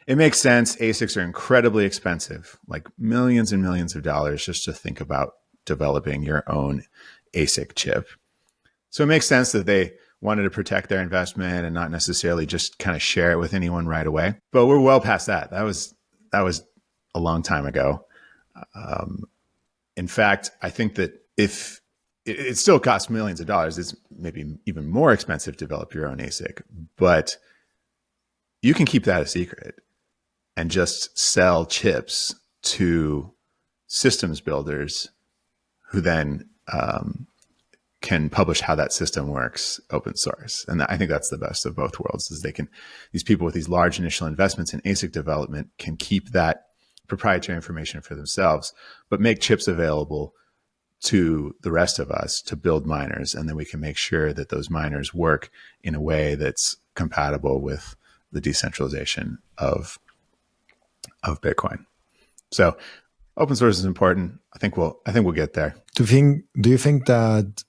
It makes sense. ASICs are incredibly expensive, like millions and millions of dollars just to think about developing your own ASIC chip. So it makes sense that they wanted to protect their investment and not necessarily just kind of share it with anyone right away. But we're well past that. That was a long time ago. In fact, I think that if it still costs millions of dollars, it's maybe even more expensive to develop your own ASIC, but you can keep that a secret and just sell chips to systems builders who then can publish how that system works open source. And I think that's the best of both worlds, is these people with these large initial investments in ASIC development can keep that proprietary information for themselves, but make chips available to the rest of us to build miners, and then we can make sure that those miners work in a way that's compatible with the decentralization of Bitcoin. So open source is important. I think we'll get there. Do you think that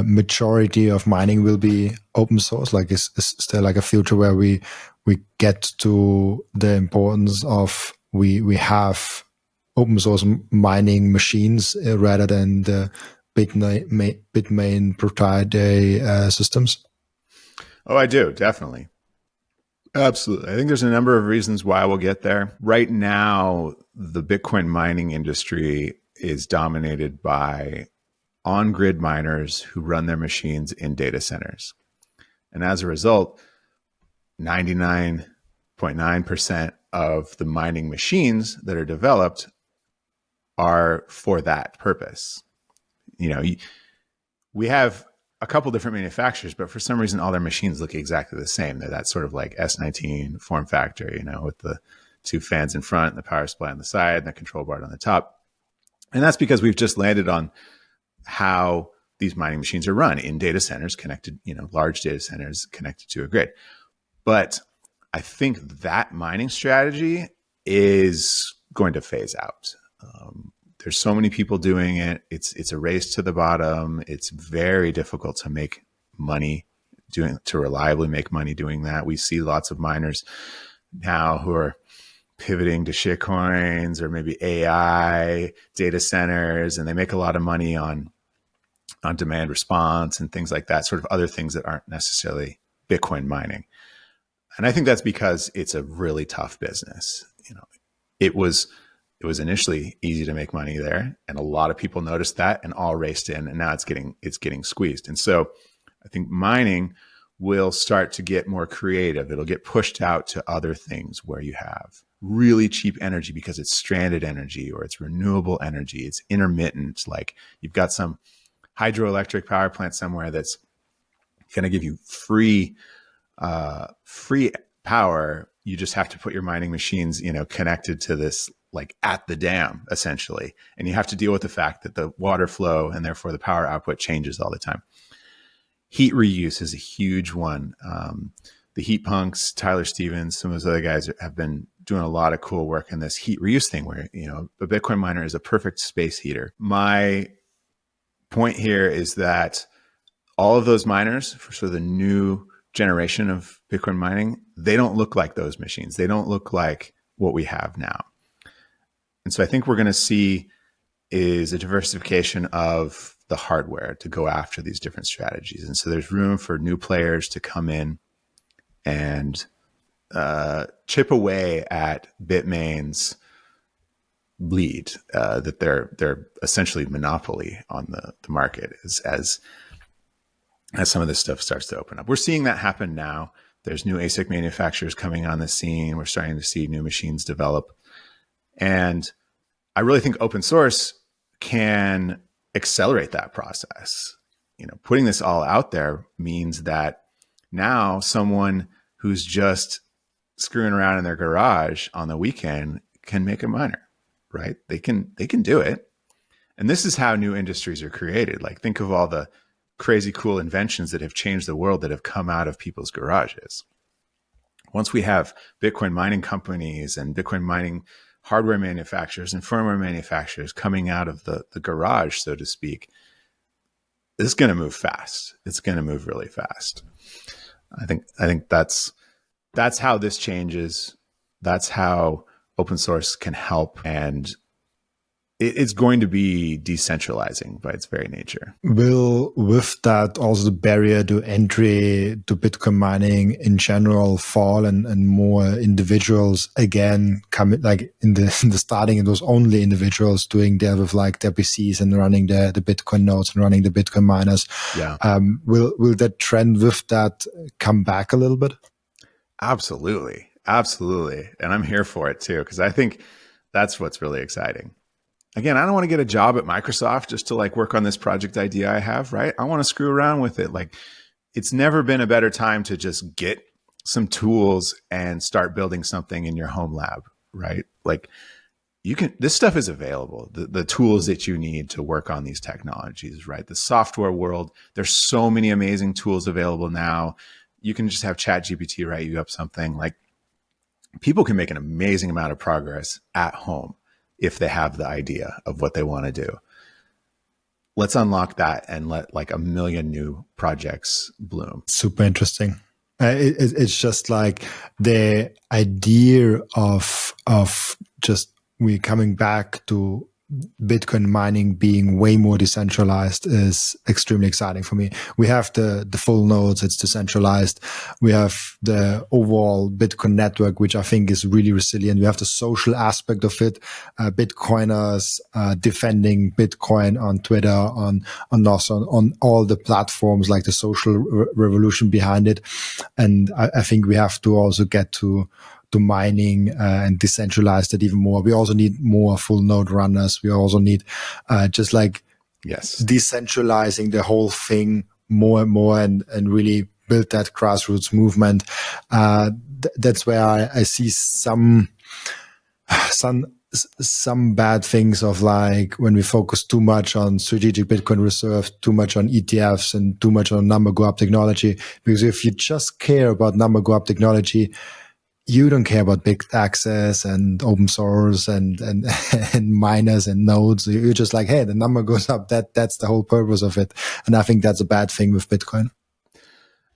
majority of mining will be open source? Like, is there like a future where we get to the importance of we have open source mining machines rather than the Bitmain proprietary systems? Oh, I do, definitely. Absolutely. I think there's a number of reasons why we'll get there. Right now, the Bitcoin mining industry is dominated by on-grid miners who run their machines in data centers. And as a result, 99.9% of the mining machines that are developed are for that purpose. We have a couple different manufacturers, but for some reason, all their machines look exactly the same. They're that sort of like S19 form factor, with the two fans in front and the power supply on the side and the control board on the top. And that's because we've just landed on how these mining machines are run in data centers connected, large data centers connected to a grid. But I think that mining strategy is going to phase out. There's so many people doing it. It's a race to the bottom. It's very difficult to make money to reliably make money doing that. We see lots of miners now who are pivoting to shitcoins or maybe AI data centers, and they make a lot of money on demand response and things like that, sort of other things that aren't necessarily Bitcoin mining. And I think that's because it's a really tough business. It was initially easy to make money there, and a lot of people noticed that and all raced in, and now it's getting squeezed. And so I think mining will start to get more creative. It'll get pushed out to other things where you have really cheap energy because it's stranded energy or it's renewable energy. It's intermittent. Like you've got some hydroelectric power plant somewhere that's going to give you free power. You just have to put your mining machines, connected to this, like at the dam, essentially. And you have to deal with the fact that the water flow and therefore the power output changes all the time. Heat reuse is a huge one. The heat punks, Tyler Stevens, some of those other guys have been doing a lot of cool work in this heat reuse thing where, a Bitcoin miner is a perfect space heater. My point here is that all of those miners for sort of the new generation of Bitcoin mining, they don't look like those machines. They don't look like what we have now. And so I think we're going to see is a diversification of the hardware to go after these different strategies. And so there's room for new players to come in and chip away at Bitmain's lead, that they're essentially monopoly on the market as some of this stuff starts to open up. We're seeing that happen now. There's new ASIC manufacturers coming on the scene. We're starting to see new machines develop. And I really think open source can accelerate that process. Putting this all out there means that now someone who's just screwing around in their garage on the weekend can make a miner, right? They can do it. And this is how new industries are created. Like, think of all the crazy cool inventions that have changed the world that have come out of people's garages. Once we have Bitcoin mining companies and Bitcoin mining hardware manufacturers and firmware manufacturers coming out of the garage, so to speak, it's going to move fast. It's going to move really fast. I think that's how this changes. That's how open source can help. And it's going to be decentralizing by its very nature. Will, with that, also the barrier to entry to Bitcoin mining in general fall, and more individuals again come, like in the starting, it was only individuals doing their with like their PCs and running the Bitcoin nodes and running the Bitcoin miners. Yeah. Will that trend with that come back a little bit? Absolutely. Absolutely. And I'm here for it too, because I think that's what's really exciting. Again, I don't want to get a job at Microsoft just to like work on this project idea I have, right? I want to screw around with it. Like, it's never been a better time to just get some tools and start building something in your home lab, right? Like, this stuff is available. The tools that you need to work on these technologies, right? The software world, there's so many amazing tools available now. You can just have ChatGPT write you up something. Like, people can make an amazing amount of progress at home if they have the idea of what they want to do. Let's unlock that and let like a million new projects bloom. Super interesting. It's just like the idea of just we coming back to Bitcoin mining being way more decentralized is extremely exciting for me. We have the full nodes, it's decentralized. We have the overall Bitcoin network, which I think is really resilient. We have the social aspect of it, Bitcoiners defending Bitcoin on Twitter, on all the platforms, like the social revolution behind it. And I think we have to also get to mining and decentralize that even more. We also need more full node runners. We also need just like decentralizing the whole thing more and more and really build that grassroots movement. That's where I see some bad things of like when we focus too much on strategic Bitcoin reserve, too much on ETFs and too much on number go up technology. Because if you just care about number go up technology, you don't care about big access and open source and miners and nodes. You're just like, hey, the number goes up. That's the whole purpose of it. And I think that's a bad thing with Bitcoin.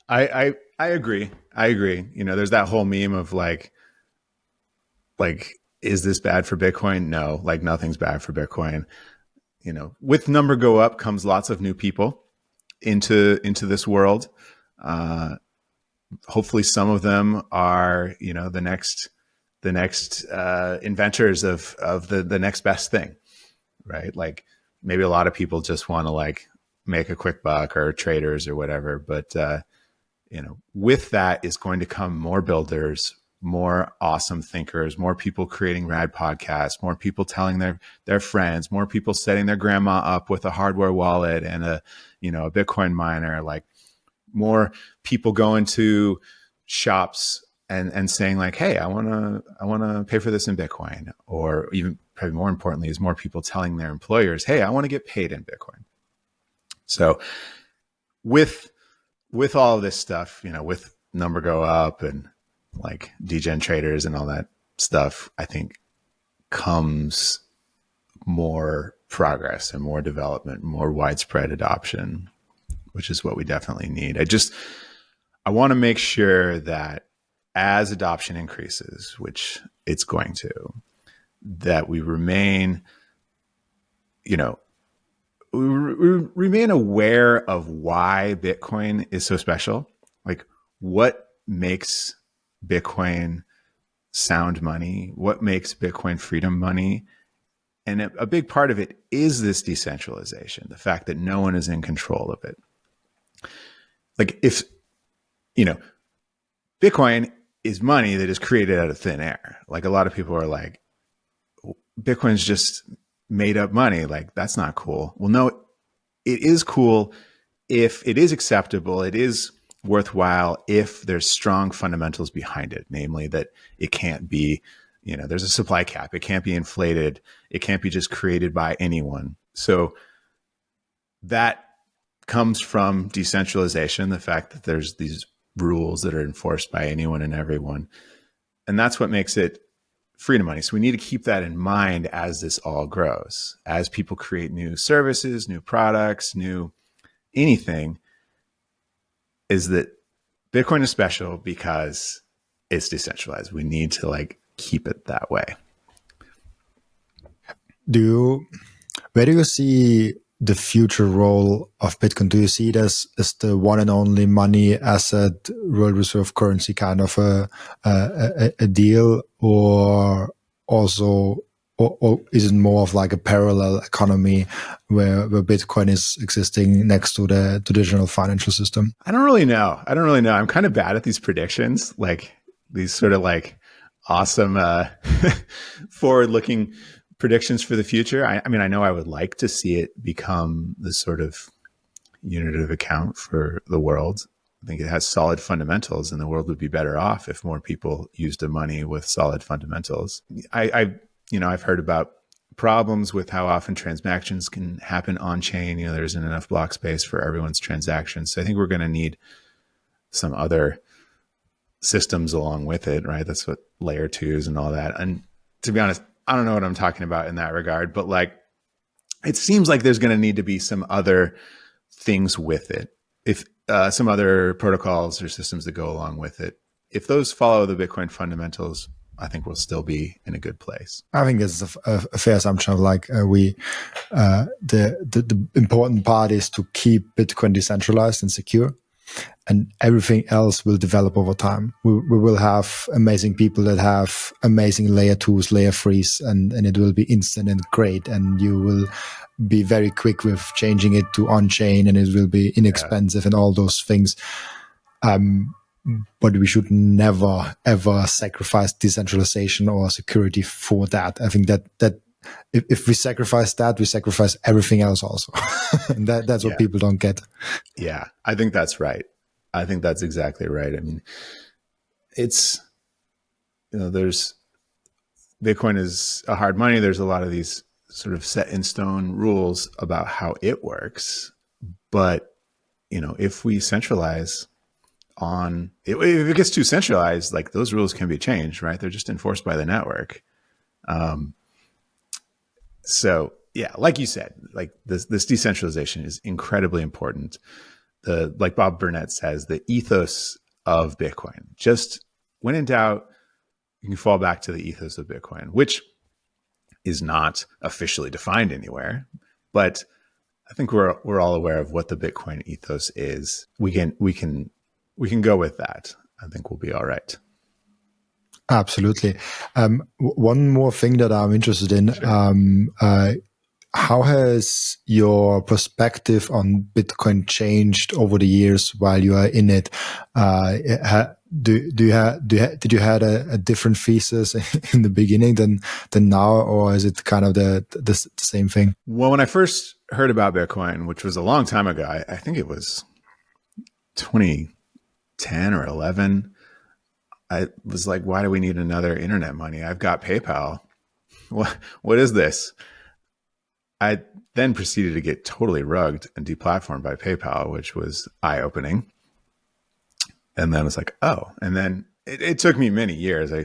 I agree. You know, there's that whole meme of like, is this bad for Bitcoin? No, like nothing's bad for Bitcoin. You know, with number go up comes lots of new people into this world. Hopefully some of them are, you know, the next inventors of the next best thing, right? Like maybe a lot of people just want to like make a quick buck, or traders or whatever. But, you know, with that is going to come more builders, more awesome thinkers, more people creating rad podcasts, more people telling their friends, more people setting their grandma up with a hardware wallet and a Bitcoin miner, like more people going to shops and saying like, hey, I want to pay for this in Bitcoin. Or even probably more importantly is more people telling their employers, hey, I want to get paid in Bitcoin. So with all of this stuff, you know, with number go up and like degen traders and all that stuff, I think comes more progress and more development, more widespread adoption, which is what we definitely need. I want to make sure that as adoption increases, which it's going to, that we remain, you know, we remain aware of why Bitcoin is so special. Like, what makes Bitcoin sound money? What makes Bitcoin freedom money? And a big part of it is this decentralization, the fact that no one is in control of it. Like, if, you know, Bitcoin is money that is created out of thin air. Like, a lot of people are like, Bitcoin's just made up money. Like, that's not cool. Well, no, it is cool if it is acceptable. It is worthwhile if there's strong fundamentals behind it, namely that it can't be, you know, there's a supply cap. It can't be inflated. It can't be just created by anyone. So that comes from decentralization, the fact that there's these rules that are enforced by anyone and everyone. And that's what makes it freedom money. So we need to keep that in mind as this all grows, as people create new services, new products, new anything, is that Bitcoin is special because it's decentralized. We need to like keep it that way. Where do you see the future role of Bitcoin? Do you see it as the one and only money asset, world reserve currency kind of a deal, or also, or is it more of like a parallel economy where Bitcoin is existing next to the traditional financial system? I don't really know. I'm kind of bad at these predictions, like these sort of like awesome forward-looking predictions for the future. I mean, I know I would like to see it become the sort of unit of account for the world. I think it has solid fundamentals, and the world would be better off if more people used the money with solid fundamentals. I I've heard about problems with how often transactions can happen on chain. There isn't enough block space for everyone's transactions. So I think we're going to need some other systems along with it, right? That's what layer twos and all that. And to be honest, I don't know what I'm talking about in that regard, but like, it seems like there's going to need to be some other things with it. If some other protocols or systems that go along with it, if those follow the Bitcoin fundamentals, I think we'll still be in a good place. I think this is a fair assumption of like the important part is to keep Bitcoin decentralized and secure, and everything else will develop over time. We will have amazing people that have amazing layer twos, layer threes, and it will be instant and great, and you will be very quick with changing it to on-chain, and it will be inexpensive and all those things. But we should never, ever sacrifice decentralization or security for that. I think that if we sacrifice that, we sacrifice everything else also. And that's what people don't get. Yeah, I think that's right. I think that's exactly right. I mean, it's, there's, Bitcoin is a hard money. There's a lot of these sort of set in stone rules about how it works. But, if we centralize if it gets too centralized, like those rules can be changed, right? They're just enforced by the network. So yeah, like you said, like this decentralization is incredibly important. Like Bob Burnett says, the ethos of Bitcoin. Just when in doubt, you can fall back to the ethos of Bitcoin, which is not officially defined anywhere, but I think we're all aware of what the Bitcoin ethos is. We can go with that. I think we'll be all right. Absolutely. One more thing that I'm interested in. Sure. How has your perspective on Bitcoin changed over the years while you are in it? Did you had a different thesis in the beginning than now, or is it kind of the same thing? Well, when I first heard about Bitcoin, which was a long time ago, I think it was 2010 or 11. I was like, why do we need another internet money? I've got PayPal. What is this? I then proceeded to get totally rugged and deplatformed by PayPal, which was eye-opening. And then I was like, oh, and then it took me many years. I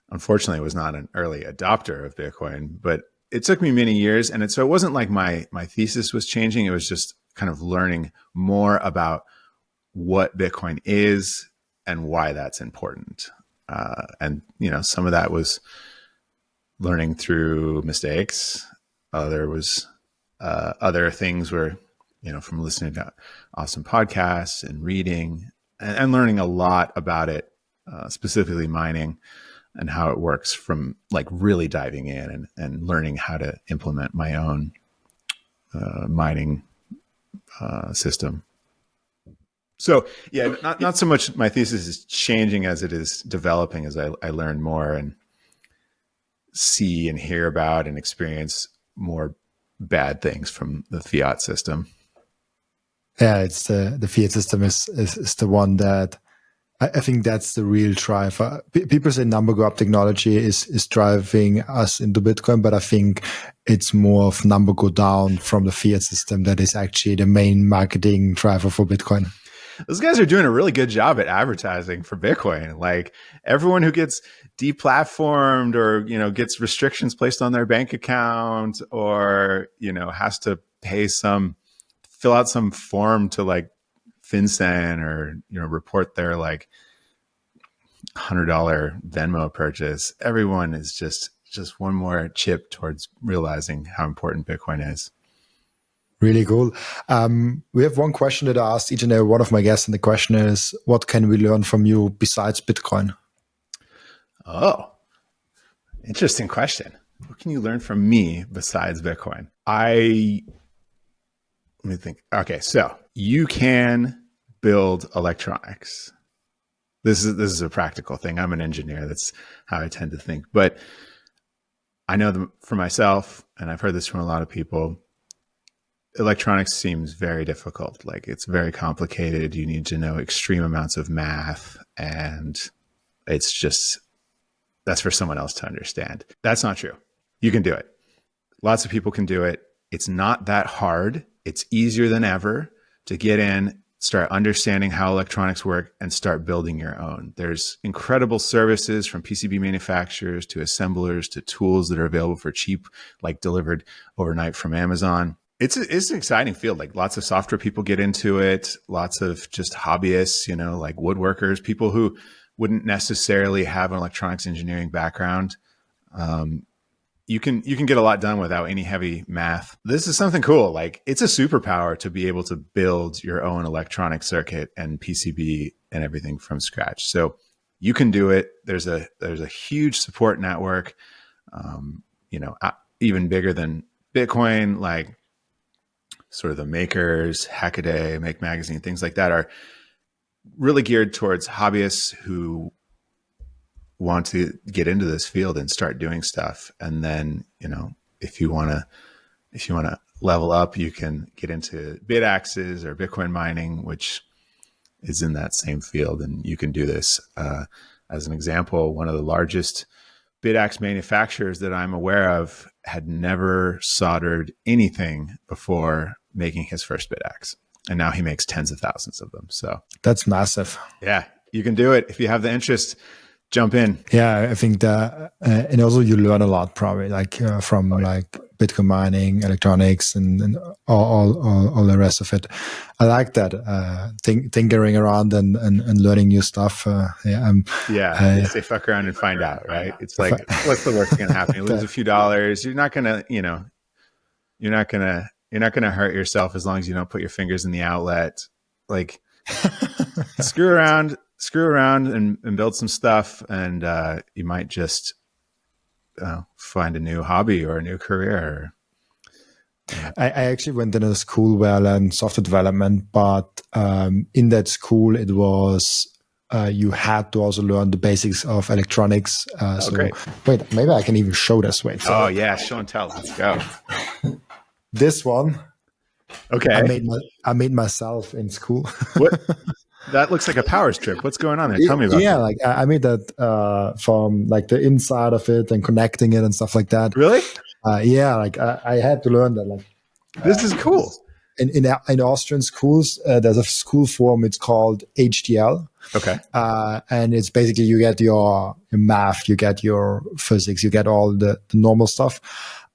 unfortunately was not an early adopter of Bitcoin, but it took me many years. And so it wasn't like my thesis was changing. It was just kind of learning more about what Bitcoin is and why that's important. And, some of that was learning through mistakes. There was other things where, from listening to awesome podcasts and reading and learning a lot about it, specifically mining and how it works, from like really diving in and learning how to implement my own mining system. So yeah, not so much my thesis is changing as it is developing as I learn more and see and hear about and experience more bad things from the fiat system. Yeah, it's the fiat system is the one that I think that's the real driver. People say number go up technology is driving us into Bitcoin, but I think it's more of number go down from the fiat system that is actually the main marketing driver for Bitcoin. Those guys are doing a really good job at advertising for Bitcoin. Like everyone who gets deplatformed or, gets restrictions placed on their bank account or, has to fill out some form to like FinCEN or, report their like $100 Venmo purchase. Everyone is just one more chip towards realizing how important Bitcoin is. Really cool. We have one question that I asked each and every one of my guests, and the question is, what can we learn from you besides Bitcoin? Oh, interesting question. What can you learn from me besides Bitcoin? Let me think. Okay, so you can build electronics. This is a practical thing. I'm an engineer. That's how I tend to think. But I know for myself, and I've heard this from a lot of people, electronics seems very difficult. Like it's very complicated. You need to know extreme amounts of math, and that's for someone else to understand. That's not true. You can do it. Lots of people can do it. It's not that hard. It's easier than ever to get in, start understanding how electronics work, and start building your own. There's incredible services from PCB manufacturers to assemblers to tools that are available for cheap, like delivered overnight from Amazon. It's an exciting field. Like lots of software people get into it. Lots of just hobbyists, like woodworkers, people who wouldn't necessarily have an electronics engineering background. You can get a lot done without any heavy math. This is something cool. Like it's a superpower to be able to build your own electronic circuit and PCB and everything from scratch. So you can do it. There's a huge support network, even bigger than Bitcoin, like sort of the makers, Hackaday, Make Magazine, things like that are really geared towards hobbyists who want to get into this field and start doing stuff. And then, if you want to level up, you can get into Bidaxes or Bitcoin mining, which is in that same field. And you can do this. As an example, one of the largest Bidax manufacturers that I'm aware of had never soldered anything before making his first Bidax. And now he makes tens of thousands of them. So that's massive. Yeah, you can do it. If you have the interest, jump in. Yeah, I think that, and also you learn a lot probably, like from like Bitcoin mining, electronics, and all the rest of it. I like that tinkering around and learning new stuff. They say fuck around and find out, right? It's like, what's the worst going to happen? You lose a few dollars. You're not gonna hurt yourself as long as you don't put your fingers in the outlet. Like, screw around and build some stuff, and you might just find a new hobby or a new career. I actually went in a school where I learned software development, but in that school it was you had to also learn the basics of electronics. Great. Wait, maybe I can even show this. Wait. So, show and tell. Let's go. This one. Okay. I made myself in school. What? That looks like a power strip. What's going on there? Tell me about that. Yeah, like I made that from like the inside of it and connecting it and stuff like that. Really? Like I had to learn that. Like this is cool. In Austrian schools, there's a school form. It's called HDL. Okay. And it's basically you get your math, you get your physics, you get all the normal stuff.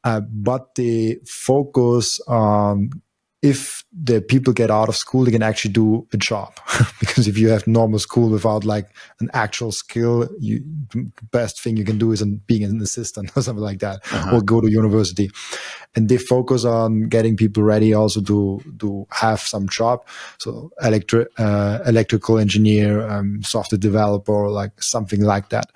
But they focus on if the people get out of school, they can actually do a job. Because if you have normal school without like an actual skill, the best thing you can do is being an assistant or something like that, or go to university. And they focus on getting people ready also to have some job. So electrical engineer, software developer, like something like that.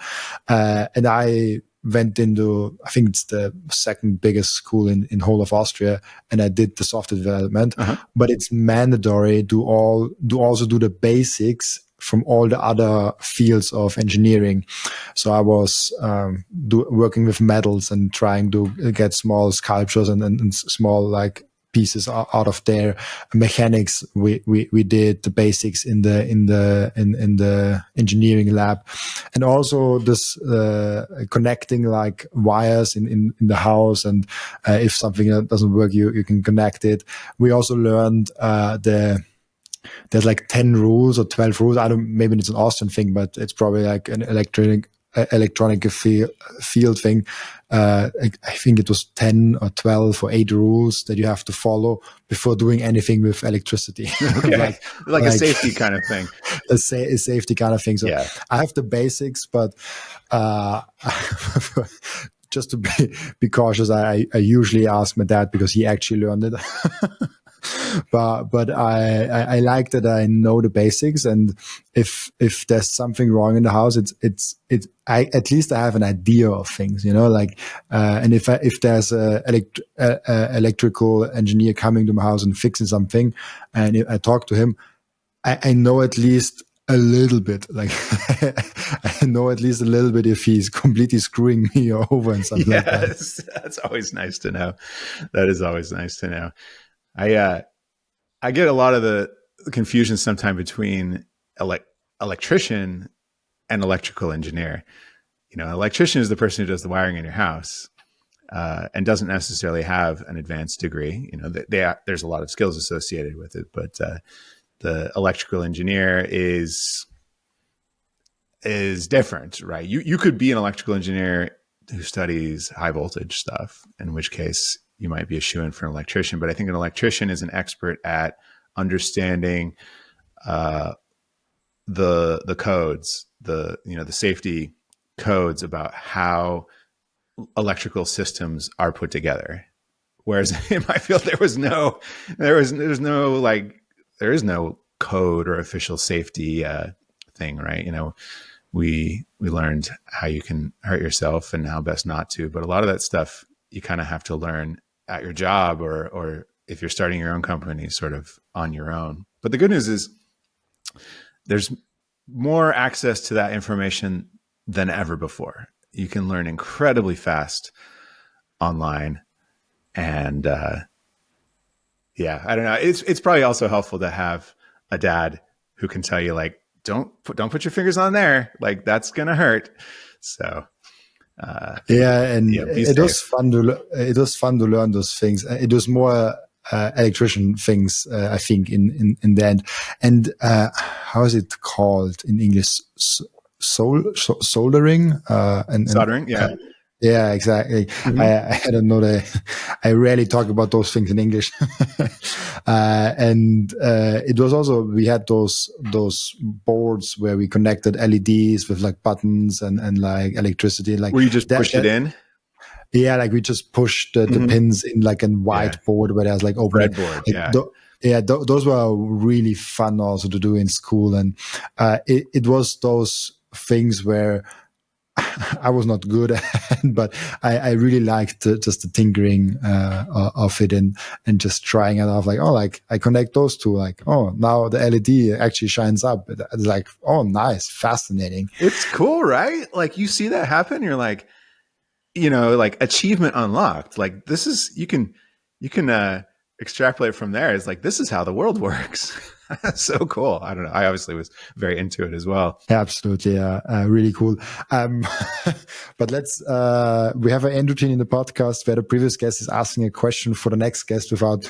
And I went into, I think it's the second biggest school in whole of Austria, and I did the software development. But it's mandatory to also do the basics from all the other fields of engineering. So I was working with metals and trying to get small sculptures and small like pieces out of their mechanics. We did the basics in the engineering lab, and also this connecting like wires in the house, and if something doesn't work, you can connect it. We also learned there's like 10 rules or 12 rules. Maybe it's an Austrian thing, but it's probably like an electronic field thing. I think it was 10 or 12 or 8 rules that you have to follow before doing anything with electricity. Okay. like a safety kind of thing. A safety kind of thing. So yeah. I have the basics, but just to be cautious, I usually ask my dad because he actually learned it. But I like that I know the basics, and if there's something wrong in the house, at least I have an idea of things, like, and if there's a electrical engineer coming to my house and fixing something, and if I talk to him, I know at least a little bit, like I know at least a little bit if he's completely screwing me over and something like that. Yes, that's always nice to know. That is always nice to know. I get a lot of the confusion sometimes between electrician and electrical engineer. Electrician is the person who does the wiring in your house. and doesn't necessarily have an advanced degree. You know, there's a lot of skills associated with it, but the electrical engineer is different, right? You could be an electrical engineer who studies high voltage stuff, in which case you might be a shoo-in for an electrician. But I think an electrician is an expert at understanding the codes, the safety codes about how electrical systems are put together. Whereas in my field, there is no code or official safety thing, right? You know, we learned how you can hurt yourself and how best not to, but a lot of that stuff you kind of have to learn at your job, or if you're starting your own company, sort of on your own. But the good news is there's more access to that information than ever before. You can learn incredibly fast online. And yeah, I don't know. It's probably also helpful to have a dad who can tell you, like, don't put your fingers on there. Like, that's going to hurt. So and it was fun to learn those things. It was more electrician things, I think, in the end. And how is it called in English? Soldering and soldering, yeah. Yeah, exactly. Mm-hmm. I don't know I rarely talk about those things in English. And it was also, we had those boards where we connected LEDs with like buttons and like electricity. Like, where you just pushed it in? Yeah, like we just pushed the pins in like a white board where there's like open breadboard. Like, those were really fun also to do in school. And it was those things where I was not good at, but I really liked just the tinkering of it and just trying it off. Like, oh, like I connect those two. Like, oh, now the LED actually shines up. It's like, oh, nice, fascinating. It's cool, right? Like, you see that happen, you're like, you know, like, achievement unlocked. Like, this is, you can extrapolate from there. It's like, this is how the world works. So cool. I don't know. I obviously was very into it as well. Absolutely. Yeah. Really cool. But let's, we have an end routine in the podcast where the previous guest is asking a question for the next guest without,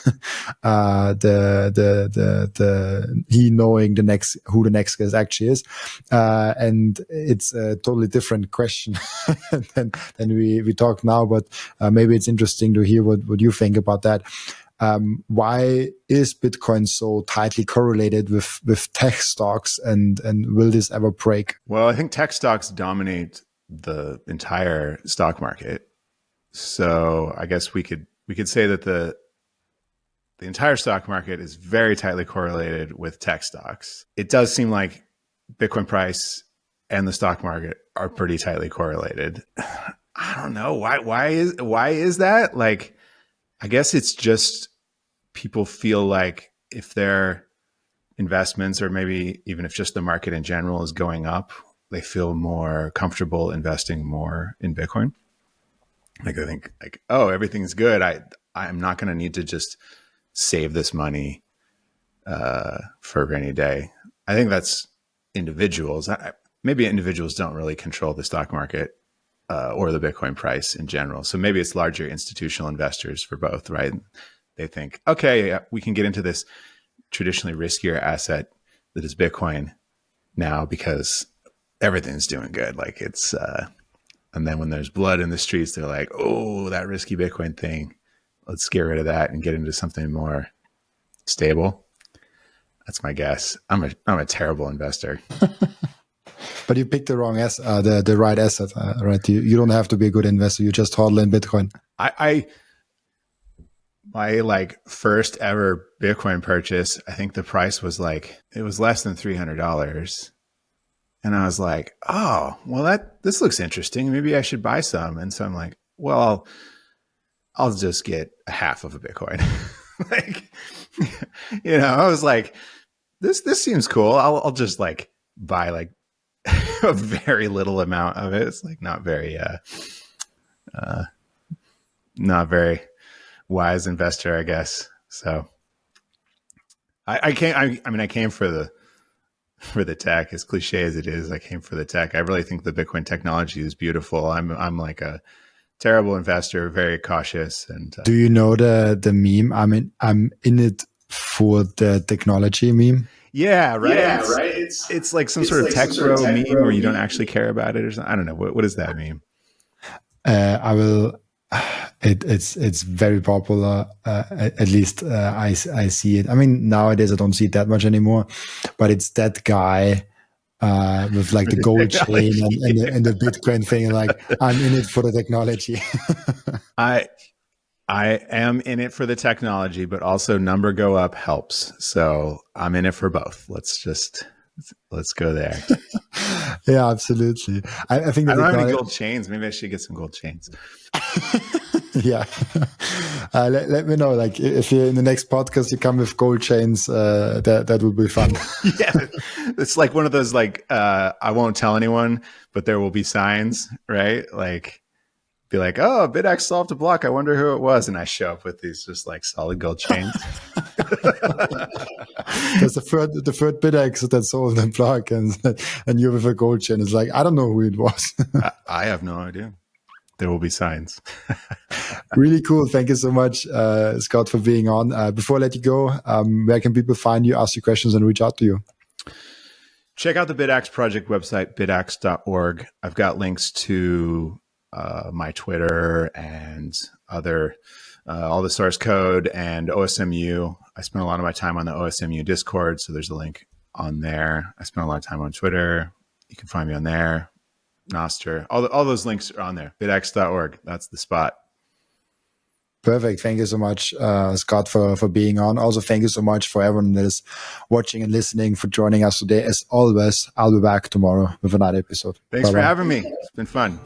he knowing who the next guest actually is. And it's a totally different question than we talk now, but maybe it's interesting to hear what you think about that. Why is Bitcoin so tightly correlated with tech stocks, and will this ever break? Well, I think tech stocks dominate the entire stock market. So I guess we could say that the entire stock market is very tightly correlated with tech stocks. It does seem like Bitcoin price and the stock market are pretty tightly correlated. I don't know why is that? Like, I guess it's just people feel like if their investments, or maybe even if just the market in general is going up, they feel more comfortable investing more in Bitcoin. Like, they think like, oh, everything's good. I'm not going to need to just save this money for a rainy day. I think that's individuals. Maybe individuals don't really control the stock market or the Bitcoin price in general. So maybe it's larger institutional investors for both, right? They think, okay, yeah, we can get into this traditionally riskier asset that is Bitcoin now because everything's doing good. Like, it's, and then when there's blood in the streets, they're like, oh, that risky Bitcoin thing, let's get rid of that and get into something more stable. That's my guess. I'm a terrible investor. But you picked the wrong asset, the right asset, right? You don't have to be a good investor. You just hodl in Bitcoin. My like first ever Bitcoin purchase, I think the price was like, it was less than $300. And I was like, oh, well, this looks interesting. Maybe I should buy some. And so I'm like, well, I'll just get a half of a Bitcoin. Like, you know, I was like, this seems cool. I'll just like buy like a very little amount of it. It's like not very wise investor, I guess. So I came for the tech, as cliche as it is. I came for the tech. I really think the Bitcoin technology is beautiful. I'm like a terrible investor, very cautious. And do you know the meme? I'm in it for the technology meme. yeah, right. Yeah, right. It's like some sort of tech bro meme where you don't actually care about it or something. I don't know. What is that meme? I will. It's very popular. At least I see it. I mean, nowadays I don't see it that much anymore, but it's that guy with like the gold chain and the Bitcoin thing. Like, I'm in it for the technology. I am in it for the technology, but also number go up helps. So I'm in it for both. Let's go there. Yeah, absolutely. I think I don't have any gold chains. Maybe I should get some gold chains. Yeah. Let me know. Like, if you in the next podcast you come with gold chains, that would be fun. Yeah, it's like one of those like I won't tell anyone, but there will be signs, right? Like, be like, oh, Bidax solved a block. I wonder who it was, and I show up with these just like solid gold chains. There's the third Bidax that sold the block, and you with a gold chain. It's like, I don't know who it was. I have no idea. There will be signs. Really cool. Thank you so much, Skot, for being on. Before I let you go, where can people find you, ask you questions, and reach out to you? Check out the Bidax project website, bidax.org. I've got links to my Twitter and other, all the source code and OSMU. I spend a lot of my time on the OSMU Discord, so there's a link on there. I spend a lot of time on Twitter. You can find me on there. Noster, all those links are on there. Bidax.org. That's the spot. Perfect. Thank you so much, Skot, for being on. Also, thank you so much for everyone that is watching and listening, for joining us today. As always, I'll be back tomorrow with another episode. Thanks for having me. It's been fun.